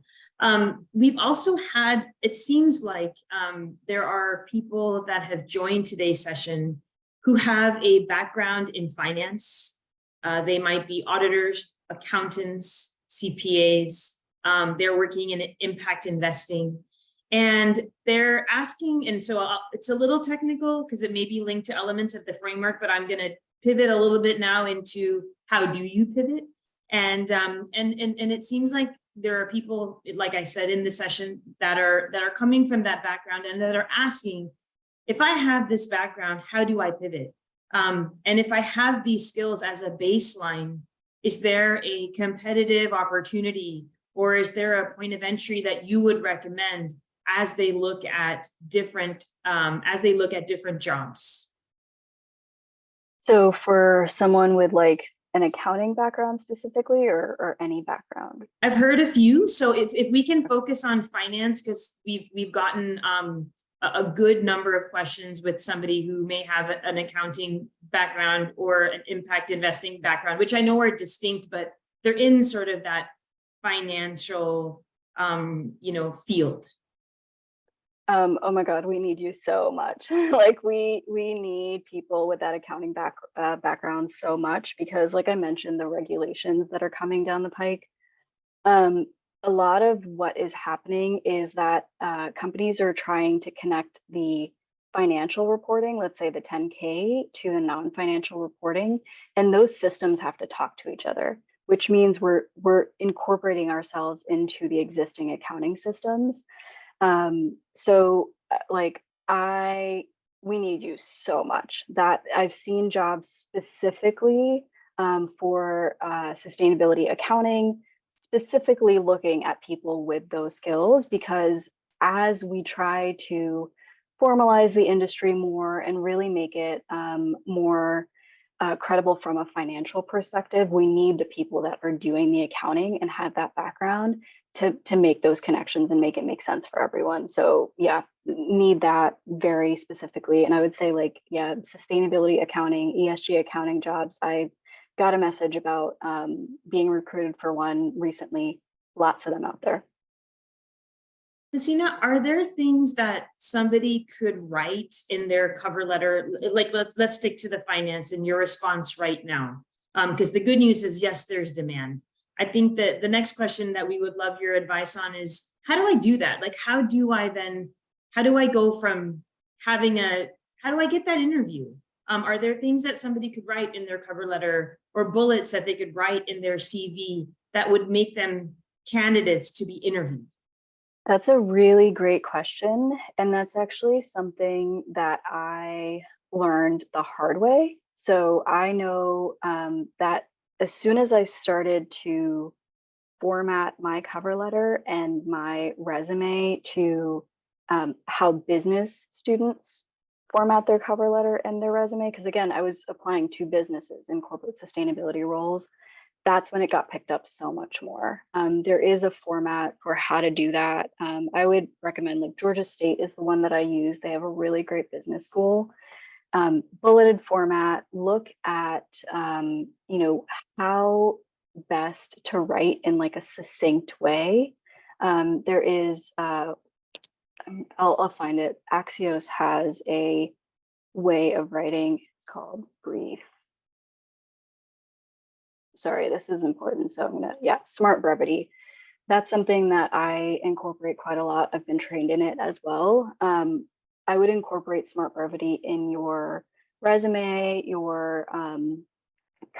We've also had, it seems like there are people that have joined today's session who have a background in finance. They might be auditors, accountants, CPAs. They're working in impact investing, and they're asking, and so it's a little technical because it may be linked to elements of the framework, but I'm going to pivot a little bit now into how do you pivot? And it seems like there are people, like I said in the session, that are coming from that background and that are asking, if I have this background, how do I pivot? And if I have these skills as a baseline, is there a competitive opportunity, or is there a point of entry that you would recommend as they look at different jobs? So for someone with like an accounting background specifically, or any background? I've heard a few. So if we can focus on finance, because we've gotten a good number of questions with somebody who may have an accounting background or an impact investing background, which I know are distinct, but they're in sort of that financial, field. Oh my God, we need you so much. Like we need people with that accounting background so much, because like I mentioned, the regulations that are coming down the pike. A lot of what is happening is that companies are trying to connect the financial reporting, let's say the 10K, to the non-financial reporting, and those systems have to talk to each other, which means we're incorporating ourselves into the existing accounting systems. So like we need you so much. That I've seen jobs specifically for sustainability accounting, specifically looking at people with those skills, because as we try to formalize the industry more and really make it more credible from a financial perspective, we need the people that are doing the accounting and have that background to make those connections and make it make sense for everyone. So yeah, need that very specifically. And I would say like, yeah, sustainability accounting, ESG accounting jobs. I got a message about being recruited for one recently. Lots of them out there. Haseena, are there things that somebody could write in their cover letter? Like let's stick to the finance and your response right now. Because the good news is, yes, there's demand. I think that the next question that we would love your advice on is, how do I do that? Like, how do I go from how do I get that interview? Are there things that somebody could write in their cover letter or bullets that they could write in their CV that would make them candidates to be interviewed? That's a really great question. And that's actually something that I learned the hard way. So I know that as soon as I started to format my cover letter and my resume to how business students format their cover letter and their resume, because again, I was applying to businesses in corporate sustainability roles, that's when it got picked up so much more. There is a format for how to do that. I would recommend, like, Georgia State is the one that I use. They have a really great business school. Bulleted format, look at, how best to write in like a succinct way. There is, I'll find it. Axios has a way of writing. It's called brief. Sorry, this is important. So I'm gonna, smart brevity. That's something that I incorporate quite a lot. I've been trained in it as well. I would incorporate smart brevity in your resume, your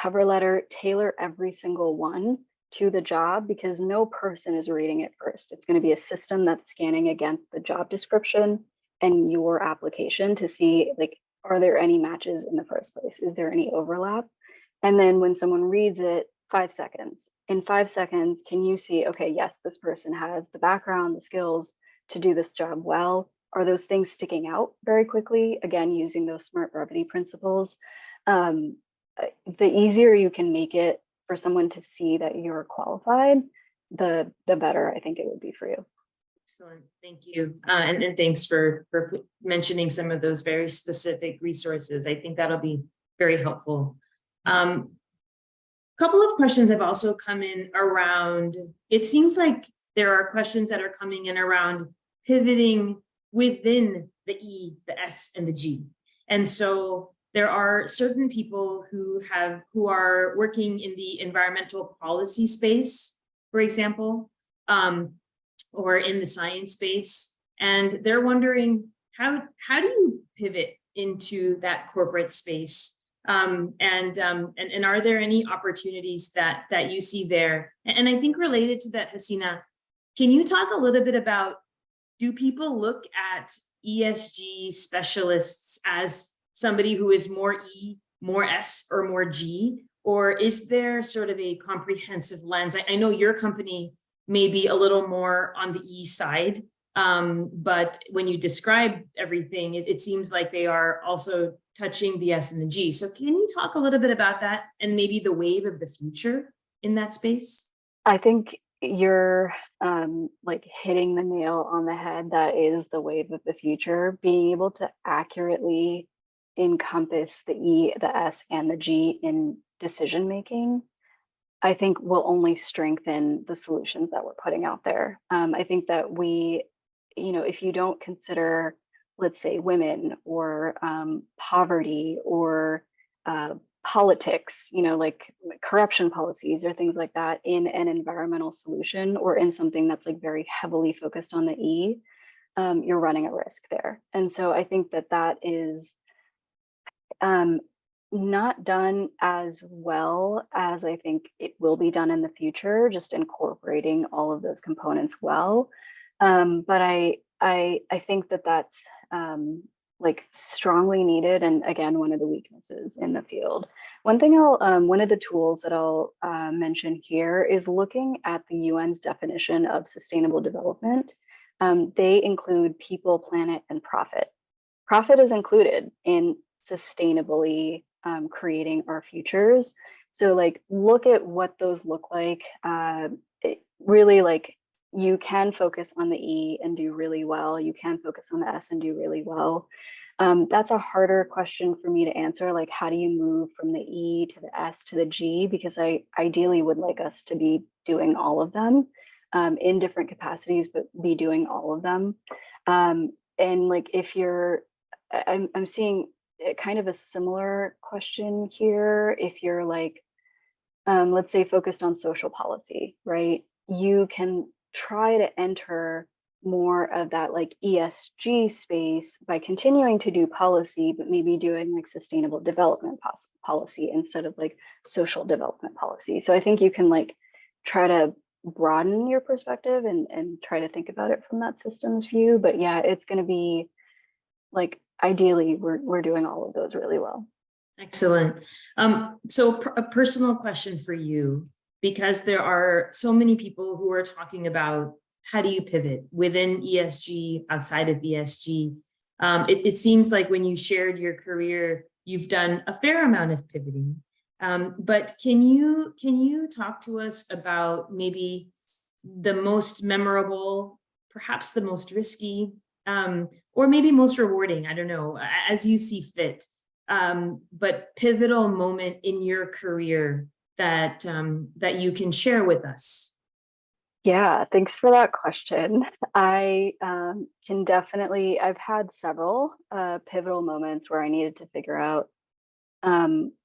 cover letter, tailor every single one to the job, because no person is reading it first. It's going to be a system that's scanning against the job description and your application to see, like, are there any matches in the first place? Is there any overlap? And then when someone reads it, 5 seconds. In 5 seconds, can you see, okay, yes, this person has the background, the skills to do this job well? Are those things sticking out very quickly? Again, using those smart brevity principles. The easier you can make it for someone to see that you're qualified, the better I think it would be for you. Excellent, thank you. And thanks for mentioning some of those very specific resources. I think that'll be very helpful. Couple of questions have also come in around, it seems like there are questions that are coming in around pivoting within the E, the S, and the G. And so there are certain people who are working in the environmental policy space, for example, or in the science space, and they're wondering how do you pivot into that corporate space? And are there any opportunities that you see there? And I think related to that, Haseena, can you talk a little bit about, do people look at ESG specialists as somebody who is more E, more S, or more G? Or is there sort of a comprehensive lens? I know your company may be a little more on the E side, But when you describe everything, it seems like they are also touching the S and the G. So can you talk a little bit about that and maybe the wave of the future in that space? I think you're like hitting the nail on the head. That is the wave of the future. Being able to accurately encompass the E, the S, and the G in decision making, I think will only strengthen the solutions that we're putting out there. I think that if you don't consider, let's say, women or poverty or politics, like corruption policies or things like that in an environmental solution or in something that's like very heavily focused on the E, you're running a risk there. And so I think that is not done as well as I think it will be done in the future, just incorporating all of those components well. But I think that's like strongly needed, and again, one of the weaknesses in the field. One of the tools that I'll mention here is looking at the UN's definition of sustainable development. They include people, planet, and profit. Profit is included in sustainably creating our futures. So like, look at what those look like. Really, like, you can focus on the E and do really well. You can focus on the S and do really well. That's a harder question for me to answer. Like, how do you move from the E to the S to the G? Because I ideally would like us to be doing all of them in different capacities, but be doing all of them. And like, I'm seeing kind of a similar question here. If you're like, let's say, focused on social policy, right? You can try to enter more of that like ESG space by continuing to do policy, but maybe doing like sustainable development policy instead of like social development policy. So I think you can like try to broaden your perspective and try to think about it from that systems view. But yeah, it's going to be like, ideally, we're doing all of those really well. Excellent. So a personal question for you, because there are so many people who are talking about how do you pivot within ESG, outside of ESG. It seems like when you shared your career, you've done a fair amount of pivoting. But can you talk to us about maybe the most memorable, perhaps the most risky, or maybe most rewarding, I don't know, as you see fit, but pivotal moment in your career that you can share with us? Yeah, thanks for that question. I can definitely, I've had several pivotal moments where I needed to figure out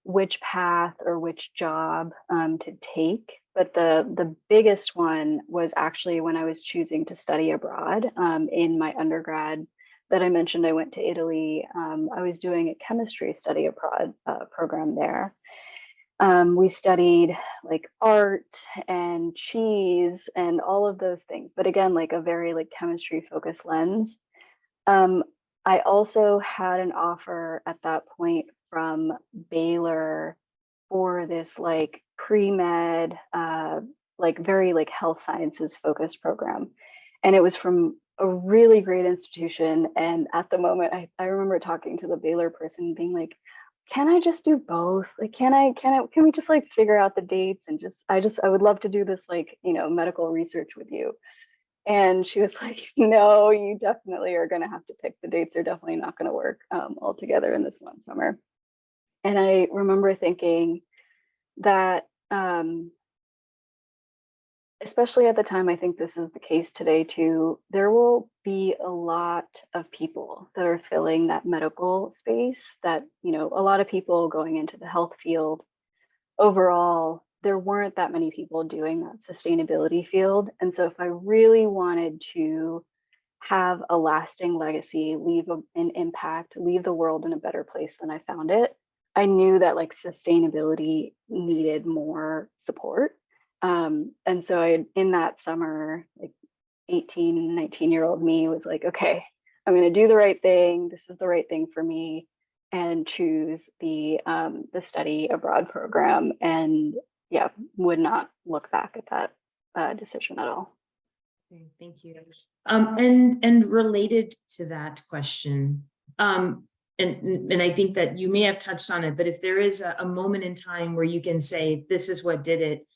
which path or which job to take. But the biggest one was actually when I was choosing to study abroad in my undergrad that I mentioned. I went to Italy. I was doing a chemistry study abroad program there. We studied like art and cheese and all of those things, but again, like a very like chemistry focused lens. I also had an offer at that point from Baylor for this like pre-med, like very like health sciences focused program. And it was from a really great institution. And at the moment, I remember talking to the Baylor person being like, can I just do both? Like, can we just like figure out the dates and I would love to do this, like, medical research with you. And she was like, no, you definitely are going to have to pick the dates. They're definitely not going to work all together in this one summer. And I remember thinking that, especially at the time, I think this is the case today too, there will be a lot of people that are filling that medical space that, a lot of people going into the health field. Overall, there weren't that many people doing that sustainability field. And so if I really wanted to have a lasting legacy, leave an impact, leave the world in a better place than I found it, I knew that like sustainability needed more support. And so in that summer, like 18, 19-year-old me was like, okay, I'm going to do the right thing. This is the right thing for me, and choose the study abroad program. And yeah, would not look back at that decision at all. Okay, thank you. And related to that question, and I think that you may have touched on it, but if there is a moment in time where you can say, this is what did it,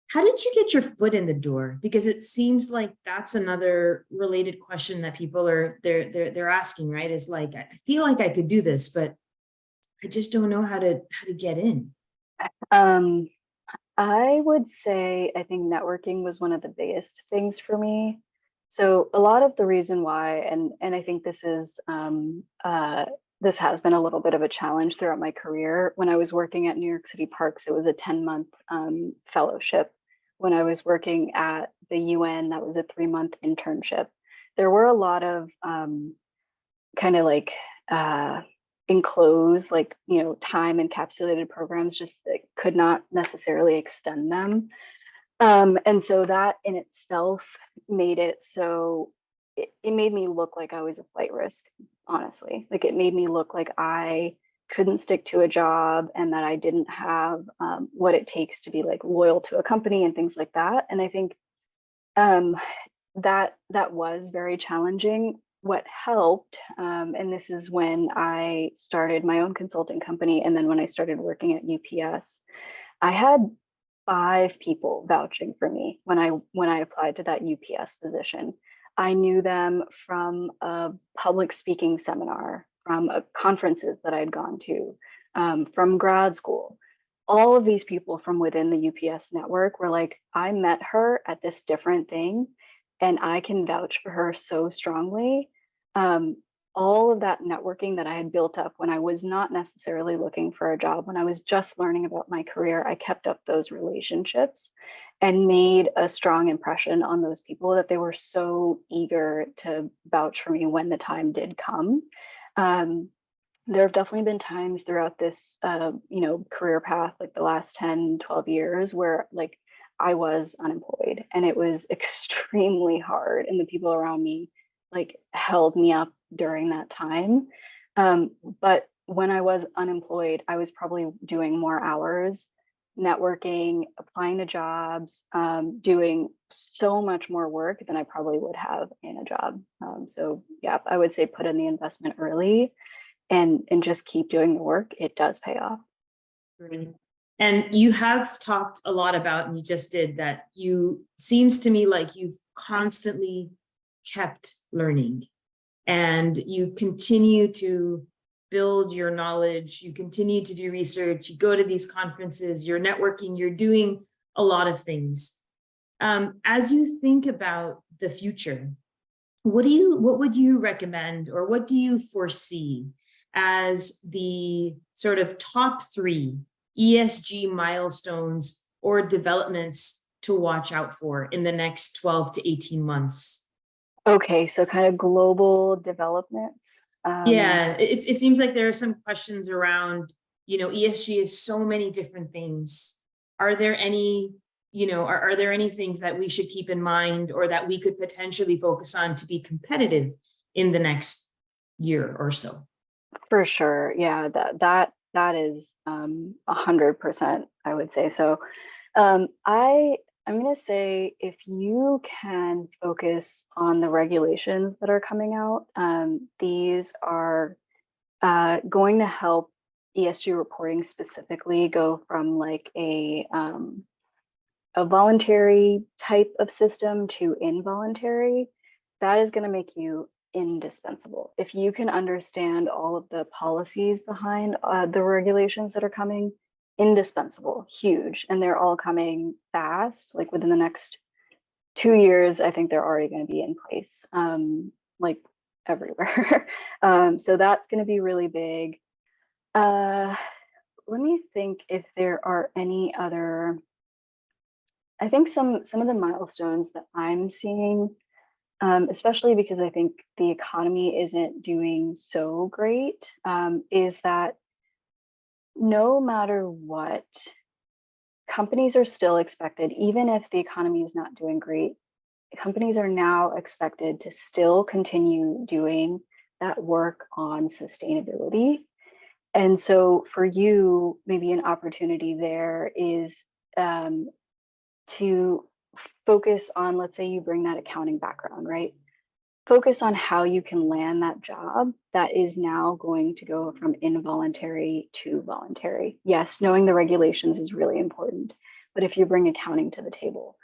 how did you get your foot in the door? Because it seems like that's another related question that people are they're asking, right? Is like, I feel like I could do this, but I just don't know how to get in. I would say I think networking was one of the biggest things for me. So a lot of the reason why, and I think this has been a little bit of a challenge throughout my career. When I was working at New York City Parks, it was a 10-month fellowship. When I was working at the UN, that was a 3-month internship. There were a lot of kind of like enclosed, like, time encapsulated programs, just could not necessarily extend them. And so that in itself made it so it made me look like I was a flight risk, honestly. Like, it made me look like I couldn't stick to a job and that I didn't have what it takes to be like loyal to a company and things like that. And I think that was very challenging. What helped, and this is when I started my own consulting company, and then when I started working at UPS, I had 5 people vouching for me when I applied to that UPS position. I knew them from a public speaking seminar, from conferences that I'd gone to, from grad school. All of these people from within the UPS network were like, I met her at this different thing, and I can vouch for her so strongly. All of that networking that I had built up when I was not necessarily looking for a job, when I was just learning about my career, I kept up those relationships and made a strong impression on those people that they were so eager to vouch for me when the time did come. There have definitely been times throughout this, career path, like the last 10, 12 years, where like I was unemployed and it was extremely hard. And the people around me like held me up during that time. But when I was unemployed, I was probably doing more hours, networking, applying to jobs, doing so much more work than I probably would have in a job. So yeah, I would say put in the investment early and just keep doing the work. It does pay off. Great. And you have talked a lot about, and you just did that, you seems to me like you've constantly kept learning and you continue to build your knowledge, you continue to do research, you go to these conferences, you're networking, you're doing a lot of things. As you think about the future, what would you recommend, or what do you foresee as the sort of top 3 ESG milestones or developments to watch out for in the next 12 to 18 months? Okay, so kind of global developments. Yeah, it seems like there are some questions around, ESG is so many different things. Are there any, are there any things that we should keep in mind or that we could potentially focus on to be competitive in the next year or so? For sure. Yeah, that is 100%, I would say. So I'm going to say if you can focus on the regulations that are coming out, these are going to help ESG reporting specifically go from like a voluntary type of system to involuntary. That is going to make you indispensable. If you can understand all of the policies behind the regulations that are coming, indispensable, huge. And they're all coming fast, like within the next 2 years, I think they're already going to be in place, like everywhere. So that's going to be really big. Let me think if there are any other, I think some of the milestones that I'm seeing, especially because I think the economy isn't doing so great, is that no matter what, companies are still expected, even if the economy is not doing great, companies are now expected to still continue doing that work on sustainability. And so for you, maybe an opportunity there is to focus on, let's say you bring that accounting background, right? Focus on how you can land that job that is now going to go from involuntary to voluntary. Yes, knowing the regulations is really important, but if you bring accounting to the table,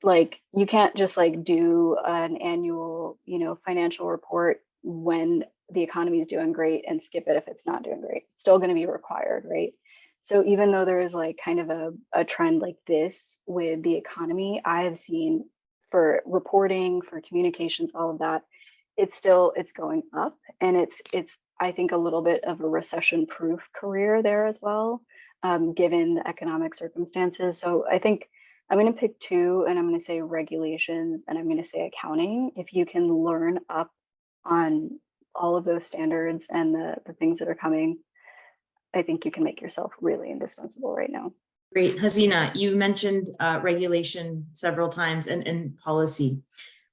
like you can't just like do an annual, financial report when the economy is doing great and skip it if it's not doing great. It's still going to be required, right? So even though there is like kind of a trend like this with the economy, I have seen for reporting, for communications, all of that, it's going up, and it's I think a little bit of a recession-proof career there as well, given the economic circumstances. So I think I'm going to pick two, and I'm going to say regulations and I'm going to say accounting. If you can learn up on all of those standards and the things that are coming, I think you can make yourself really indispensable right now. Great. Haseena, you mentioned regulation several times and policy.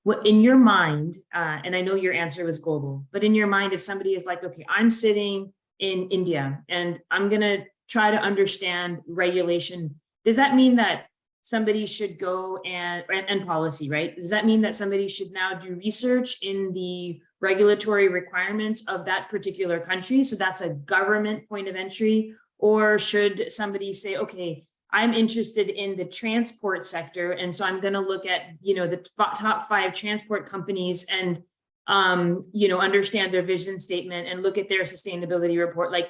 What in your mind, and I know your answer was global, but in your mind, if somebody is like, okay, I'm sitting in India and I'm going to try to understand regulation, does that mean that somebody should go and policy, right? Does that mean that somebody should now do research in the regulatory requirements of that particular country? So that's a government point of entry. Or should somebody say, okay, I'm interested in the transport sector, and so I'm going to look at, the top 5 transport companies and, understand their vision statement and look at their sustainability report. Like,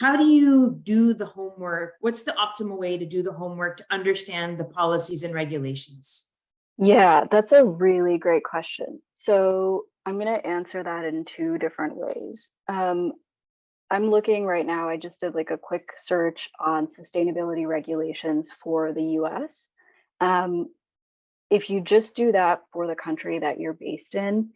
how do you do the homework? What's the optimal way to do the homework to understand the policies and regulations? Yeah, that's a really great question. So I'm going to answer that in 2 different ways. I'm looking right now, I just did like a quick search on sustainability regulations for the US. If you just do that for the country that you're based in,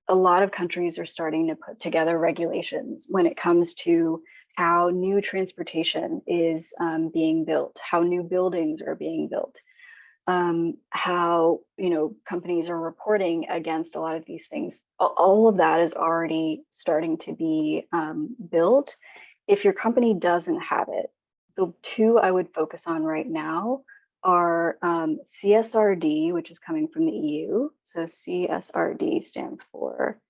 a lot of countries are starting to put together regulations when it comes to how new transportation is being built, how new buildings are being built, how companies are reporting against a lot of these things. All of that is already starting to be built. If your company doesn't have it, the 2 I would focus on right now are CSRD, which is coming from the EU. So CSRD stands for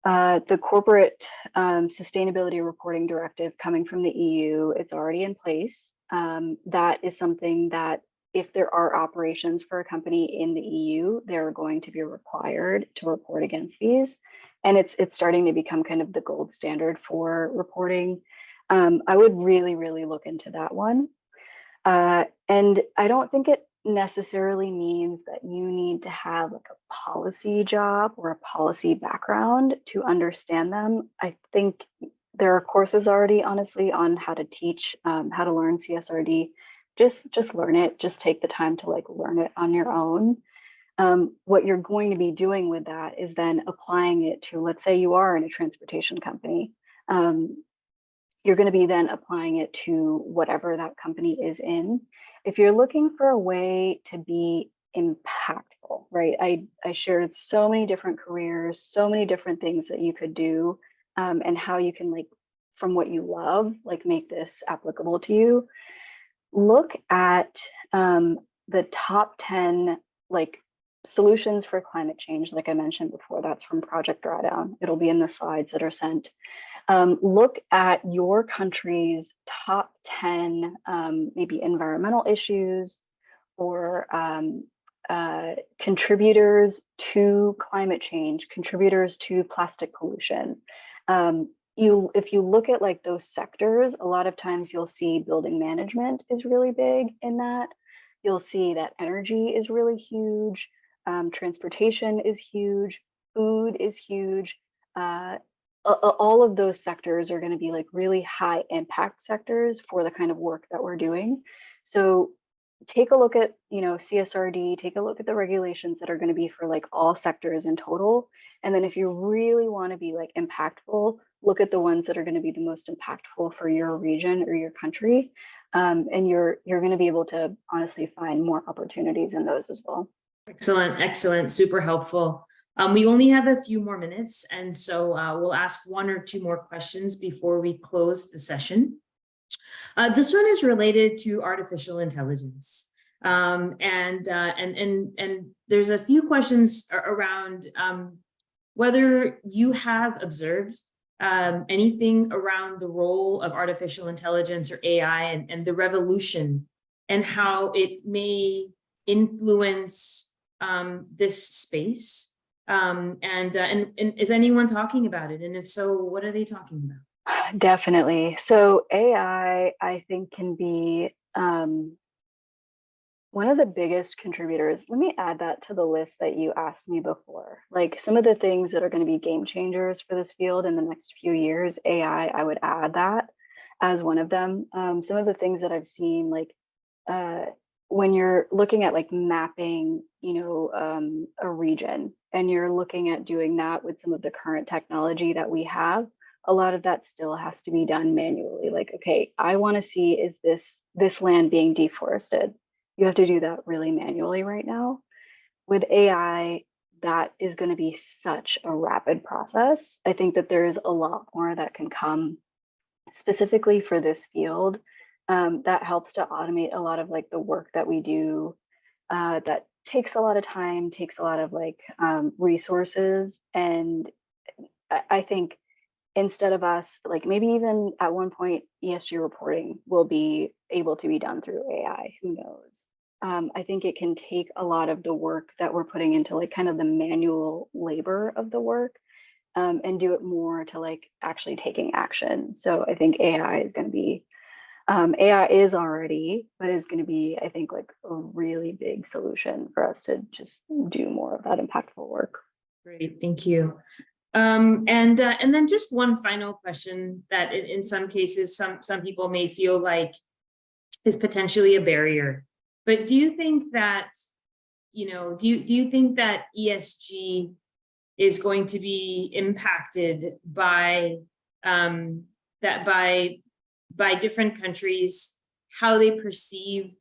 the Corporate Sustainability Reporting Directive, coming from the EU. It's already in place. That is something that if there are operations for a company in the EU, they're going to be required to report against these. And it's starting to become kind of the gold standard for reporting. I would really, really look into that one. And I don't think it necessarily means that you need to have like a policy job or a policy background to understand them. I think there are courses already, honestly, on how to teach, how to learn CSRD. Just learn it. Just take the time to like learn it on your own. What you're going to be doing with that is then applying it to, let's say you are in a transportation company. You're going to be then applying it to whatever that company is in. If you're looking for a way to be impactful, right? I shared so many different careers, so many different things that you could do, and how you can, like, from what you love, like make this applicable to you. Look at the top 10 like solutions for climate change. Like I mentioned before, that's from Project Drawdown. It'll be in the slides that are sent. Look at your country's top 10 maybe environmental issues or contributors to climate change, contributors to plastic pollution. If you look at like those sectors, a lot of times you'll see building management is really big in that. You'll see that energy is really huge. Transportation is huge. Food is huge. All of those sectors are going to be like really high impact sectors for the kind of work that we're doing. So take a look at, CSRD, take a look at the regulations that are going to be for like all sectors in total. And then if you really want to be like impactful, look at the ones that are going to be the most impactful for your region or your country. And you're going to be able to honestly find more opportunities in those as well. Excellent, super helpful. We only have a few more minutes, and so we'll ask 1 or 2 more questions before we close the session. This one is related to artificial intelligence. And there's a few questions around whether you have observed anything around the role of artificial intelligence or AI and the revolution and how it may influence this space. And is anyone talking about it? And if so, what are they talking about? Definitely. So AI, I think, can be one of the biggest contributors. Let me add that to the list that you asked me before. Like some of the things that are going to be game changers for this field in the next few years, AI, I would add that as one of them. Some of the things that I've seen, like when you're looking at like mapping, a region, and you're looking at doing that with some of the current technology that we have, a lot of that still has to be done manually. Like, okay, I want to see, is this land being deforested? You have to do that really manually right now. With AI, that is going to be such a rapid process. I think that there is a lot more that can come specifically for this field that helps to automate a lot of like the work that we do that takes a lot of time, takes a lot of like resources. And I think instead of us, like maybe even at one point, ESG reporting will be able to be done through AI, who knows? I think it can take a lot of the work that we're putting into like kind of the manual labor of the work and do it more to like actually taking action. So I think AI is going to be, AI is already, but is going to be, I think, like a really big solution for us to just do more of that impactful work. Great, thank you. And then just one final question that in some cases, some people may feel like is potentially a barrier. But do you think that, do you think that ESG is going to be impacted by by different countries, how they perceive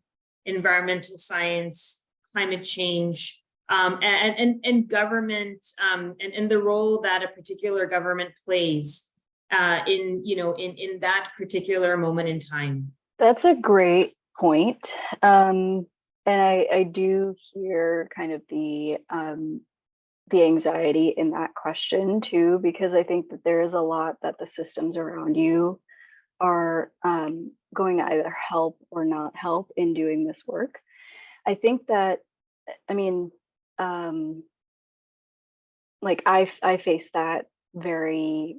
environmental science, climate change, and government, and the role that a particular government plays in that particular moment in time? That's a great point. And I do hear kind of the anxiety in that question too, because I think that there is a lot that the systems around you are going to either help or not help in doing this work. I think that, I mean, like I faced that very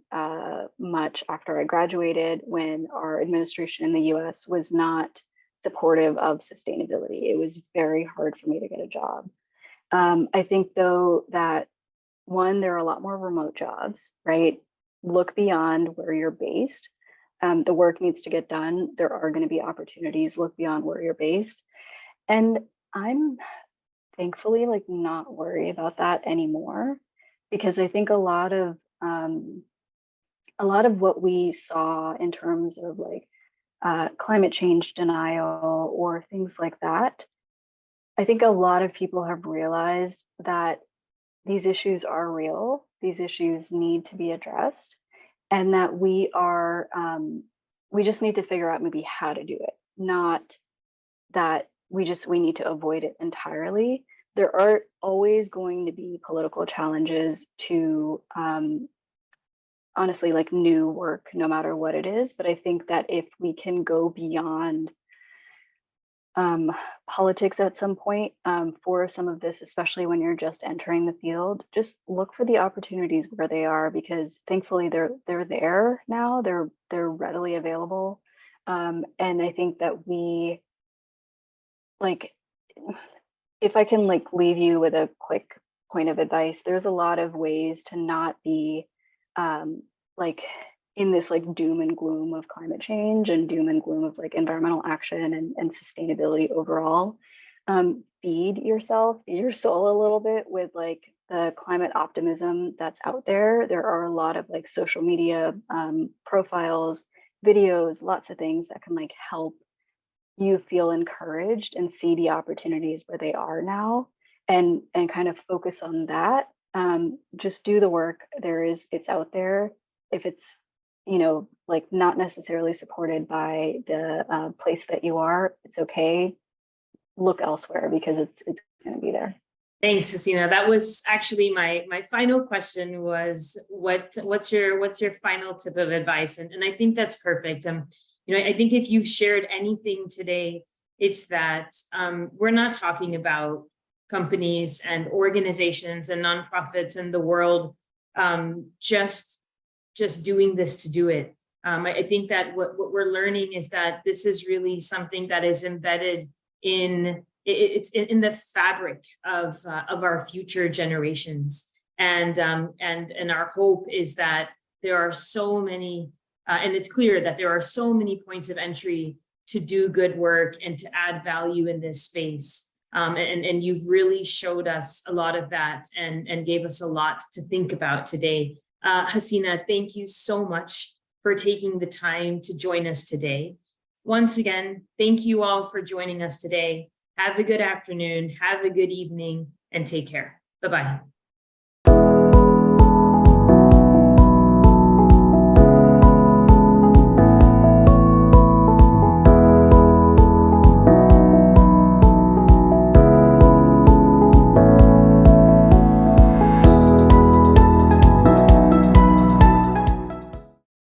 much after I graduated, when our administration in the US was not supportive of sustainability. It was very hard for me to get a job. I think though that one, there are a lot more remote jobs, right? Look beyond where you're based. The work needs to get done. There are going to be opportunities. Look beyond where you're based. And I'm thankfully like not worried about that anymore, because I think a lot of what we saw in terms of like climate change denial or things like that, I think a lot of people have realized that these issues are real, these issues need to be addressed, and that we just need to figure out maybe how to do it, not that we need to avoid it entirely. There are always going to be political challenges to honestly like new work, no matter what it is. But I think that if we can go beyond politics at some point for some of this, especially when you're just entering the field, just look for the opportunities where they are, because thankfully they're there now. They're readily available, and I think that we, like, if I can like leave you with a quick point of advice, there's a lot of ways to not be like in this like doom and gloom of climate change and doom and gloom of like environmental action and sustainability overall. Feed yourself, feed your soul a little bit with like the climate optimism that's out there. There are a lot of like social media profiles, videos, lots of things that can like help you feel encouraged and see the opportunities where they are now, and kind of focus on that. Just do the work. It's out there. If it's like not necessarily supported by the place that you are, it's okay. Look elsewhere because it's going to be there. Thanks, Haseena. That was actually my final question was what's your final tip of advice? And I think that's perfect. I think if you've shared anything today, it's that we're not talking about companies and organizations and nonprofits in the world just doing this to do it. I think that what we're learning is that this is really something that is embedded in the fabric of our future generations, and our hope is that there are so many, and it's clear that there are so many points of entry to do good work and to add value in this space. And you've really showed us a lot of that and gave us a lot to think about today. Haseena, thank you so much for taking the time to join us today. Once again, thank you all for joining us today. Have a good afternoon, have a good evening, and take care. Bye-bye.